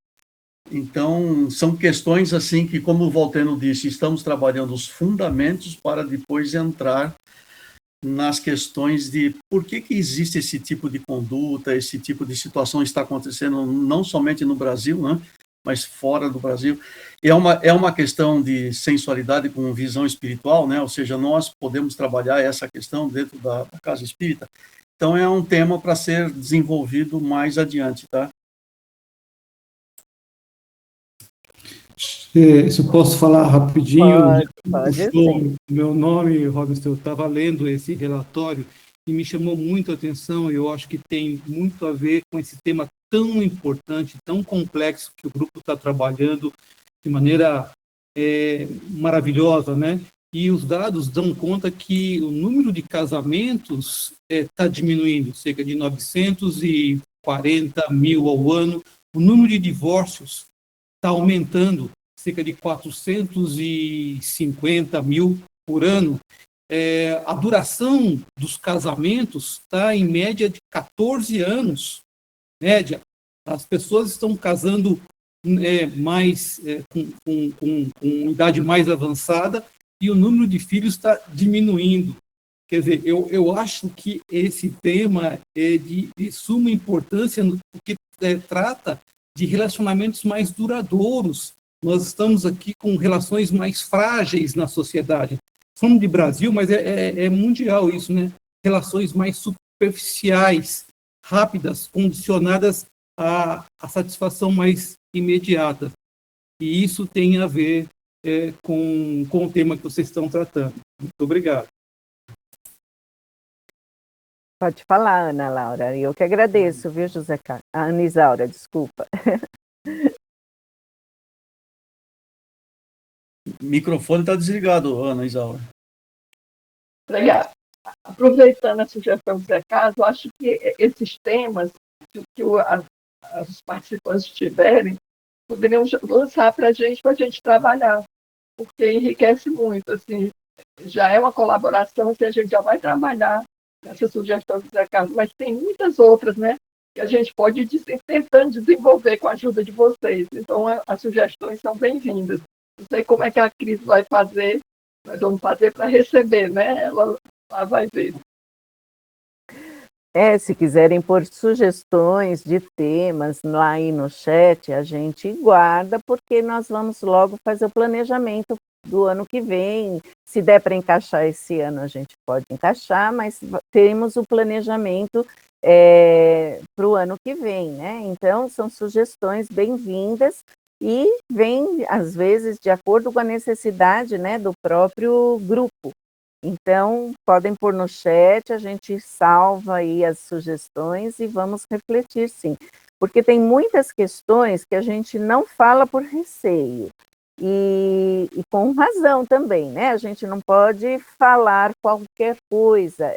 Então, são questões assim que, como o Valteno disse, estamos trabalhando os fundamentos para depois entrar nas questões de por que existe esse tipo de conduta, esse tipo de situação está acontecendo não somente no Brasil, né, mas fora do Brasil. É uma questão de sensualidade com visão espiritual, né, ou seja, nós podemos trabalhar essa questão dentro da casa espírita. Então, é um tema para ser desenvolvido mais adiante, tá? Se eu posso falar rapidinho, pode meu nome, Robson, eu estava lendo esse relatório e me chamou muito a atenção. Eu acho que tem muito a ver com esse tema tão importante, tão complexo, que o grupo está trabalhando de maneira maravilhosa, né? E os dados dão conta que o número de casamentos está diminuindo, cerca de 940 mil ao ano. O número de divórcios está aumentando, cerca de 450 mil por ano. A duração dos casamentos está em média de 14 anos. Média. As pessoas estão casando com idade mais avançada e o número de filhos está diminuindo. Quer dizer, eu acho que esse tema é de suma importância, porque trata de relacionamentos mais duradouros. Nós estamos aqui com relações mais frágeis na sociedade. Falamos de Brasil, mas é mundial isso, né? Relações mais superficiais, rápidas, condicionadas à satisfação mais imediata. E isso tem a ver com o tema que vocês estão tratando. Muito obrigado. Pode falar, Ana Laura. Eu que agradeço, viu, José Carlos? Ana Isaura, desculpa. O microfone está desligado, Ana Isaura. Obrigada. Aproveitando a sugestão do Zé Carlos, eu acho que esses temas que os participantes tiverem, poderiam lançar para a gente trabalhar, porque enriquece muito. Assim, já é uma colaboração que a gente já vai trabalhar nessa sugestão do Zé Carlos, mas tem muitas outras, né, que a gente pode ir tentando desenvolver com a ajuda de vocês. Então, as sugestões são bem-vindas. Não sei como é que a Cris vai fazer, nós vamos fazer para receber, né? Ela vai ver. Se quiserem pôr sugestões de temas lá aí no chat, a gente guarda, porque nós vamos logo fazer o planejamento do ano que vem. Se der para encaixar esse ano, a gente pode encaixar, mas temos o planejamento para o ano que vem, né? Então, são sugestões bem-vindas e vem, às vezes, de acordo com a necessidade, né, do próprio grupo. Então, podem pôr no chat, a gente salva aí as sugestões e vamos refletir, sim. Porque tem muitas questões que a gente não fala por receio. E com razão também, né? A gente não pode falar qualquer coisa.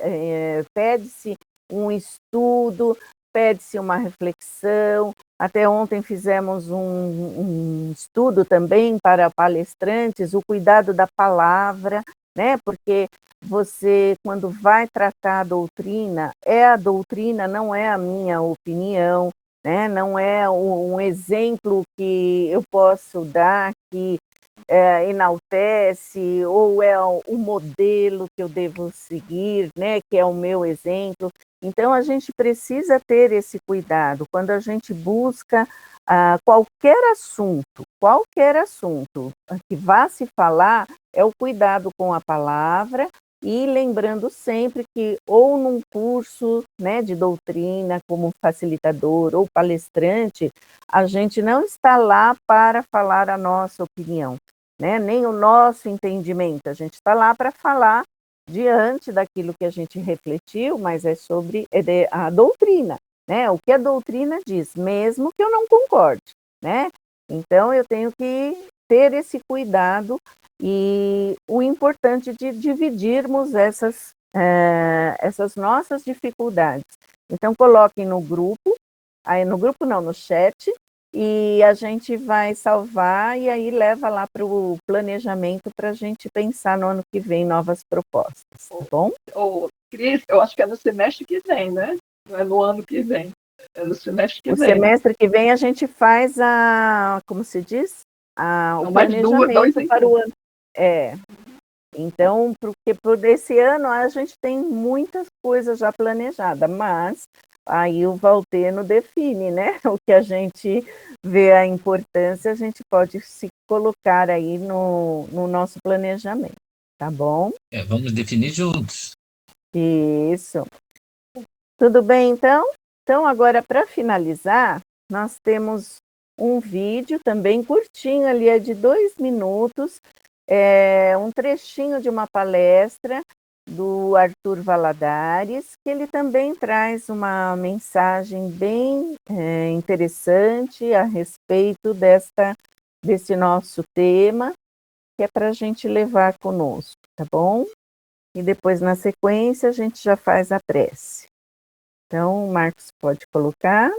Pede-se um estudo, pede-se uma reflexão. Até ontem fizemos um estudo também para palestrantes, o cuidado da palavra, né? Porque você, quando vai tratar a doutrina, é a doutrina, não é a minha opinião, né? Não é um exemplo que eu posso dar que enaltece, ou é o modelo que eu devo seguir, né? Que é o meu exemplo. Então, a gente precisa ter esse cuidado quando a gente busca qualquer assunto que vá se falar, é o cuidado com a palavra, e lembrando sempre que ou num curso, né, de doutrina, como facilitador ou palestrante, a gente não está lá para falar a nossa opinião, né, nem o nosso entendimento, a gente está lá para falar diante daquilo que a gente refletiu, mas é sobre a doutrina, né, o que a doutrina diz, mesmo que eu não concorde, né, então eu tenho que ter esse cuidado. E o importante de dividirmos essas nossas dificuldades. Então, coloquem no grupo, no chat, e a gente vai salvar e aí leva lá para o planejamento para a gente pensar no ano que vem novas propostas, tá bom? Cris, eu acho que é no semestre que vem, né? Não é no ano que vem, é no semestre que vem. O semestre que vem a gente faz como se diz? O planejamento para o ano. Então, porque por esse ano a gente tem muitas coisas já planejadas, mas aí o Valteno define, né? O que a gente vê a importância, a gente pode se colocar aí no nosso planejamento, tá bom? Vamos definir juntos. Isso. Tudo bem, então? Então, agora, para finalizar, nós temos um vídeo também curtinho, ali é de 2 minutos, um trechinho de uma palestra do Arthur Valadares, que ele também traz uma mensagem bem interessante a respeito desse nosso tema, que é para a gente levar conosco, tá bom? E depois, na sequência, a gente já faz a prece. Então, o Marcos pode colocar.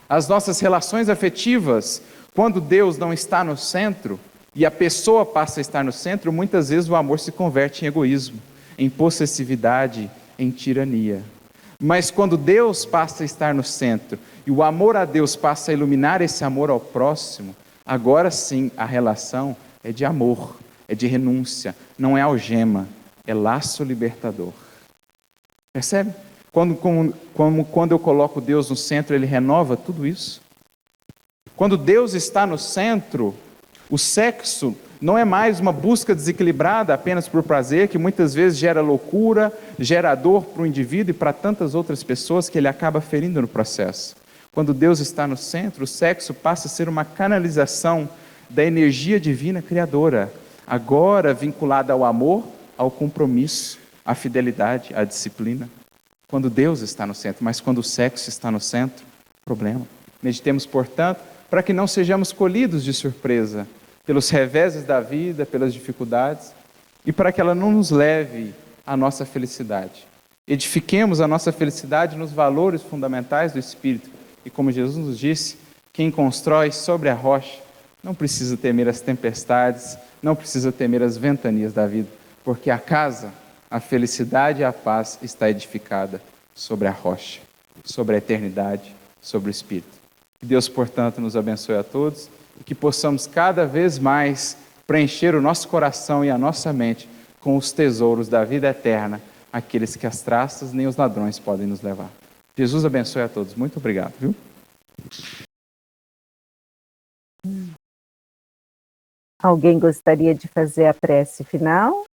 As nossas relações afetivas, quando Deus não está no centro e a pessoa passa a estar no centro, muitas vezes o amor se converte em egoísmo, em possessividade, em tirania. Mas quando Deus passa a estar no centro e o amor a Deus passa a iluminar esse amor ao próximo, agora sim a relação é de amor, é de renúncia, não é algema, é laço libertador. Percebe? Quando eu coloco Deus no centro, Ele renova tudo isso. Quando Deus está no centro, o sexo não é mais uma busca desequilibrada apenas por prazer, que muitas vezes gera loucura, gera dor para o indivíduo e para tantas outras pessoas que ele acaba ferindo no processo. Quando Deus está no centro, o sexo passa a ser uma canalização da energia divina criadora, agora vinculada ao amor, ao compromisso, à fidelidade, à disciplina. Quando Deus está no centro, mas quando o sexo está no centro, problema. Meditemos, portanto, para que não sejamos colhidos de surpresa pelos reveses da vida, pelas dificuldades, e para que ela não nos leve à nossa felicidade. Edifiquemos a nossa felicidade nos valores fundamentais do Espírito. E como Jesus nos disse, quem constrói sobre a rocha não precisa temer as tempestades, não precisa temer as ventanias da vida, porque a casa, a felicidade e a paz está edificada sobre a rocha, sobre a eternidade, sobre o Espírito. Que Deus, portanto, nos abençoe a todos e que possamos cada vez mais preencher o nosso coração e a nossa mente com os tesouros da vida eterna, aqueles que as traças nem os ladrões podem nos levar. Jesus abençoe a todos. Muito obrigado, viu? Alguém gostaria de fazer a prece final?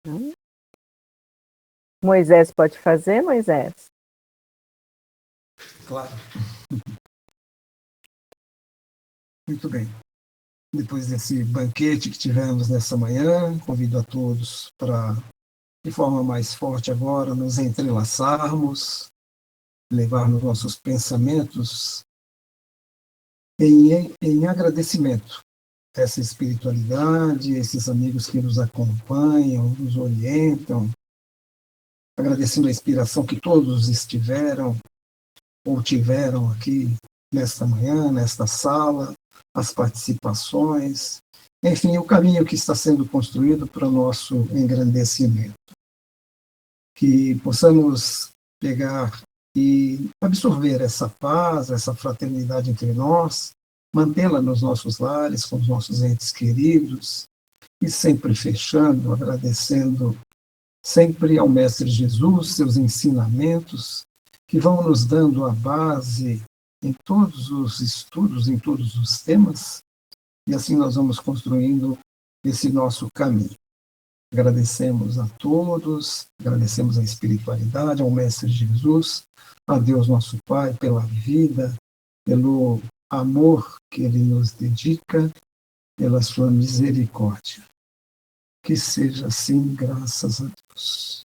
Não? Moisés pode fazer, Moisés? Claro. Muito bem. Depois desse banquete que tivemos nessa manhã, convido a todos para, de forma mais forte agora, nos entrelaçarmos, levarmos nossos pensamentos em agradecimento a essa espiritualidade, esses amigos que nos acompanham, nos orientam, agradecendo a inspiração que todos estiveram ou tiveram aqui nesta manhã, nesta sala, as participações, enfim, o caminho que está sendo construído para o nosso engrandecimento. Que possamos pegar e absorver essa paz, essa fraternidade entre nós, mantê-la nos nossos lares, com os nossos entes queridos, e sempre fechando, agradecendo sempre ao Mestre Jesus, seus ensinamentos, que vão nos dando a base em todos os estudos, em todos os temas, e assim nós vamos construindo esse nosso caminho. Agradecemos a todos, agradecemos a espiritualidade, ao Mestre Jesus, a Deus nosso Pai, pela vida, pelo amor que Ele nos dedica, pela sua misericórdia. Que seja assim, graças a Deus.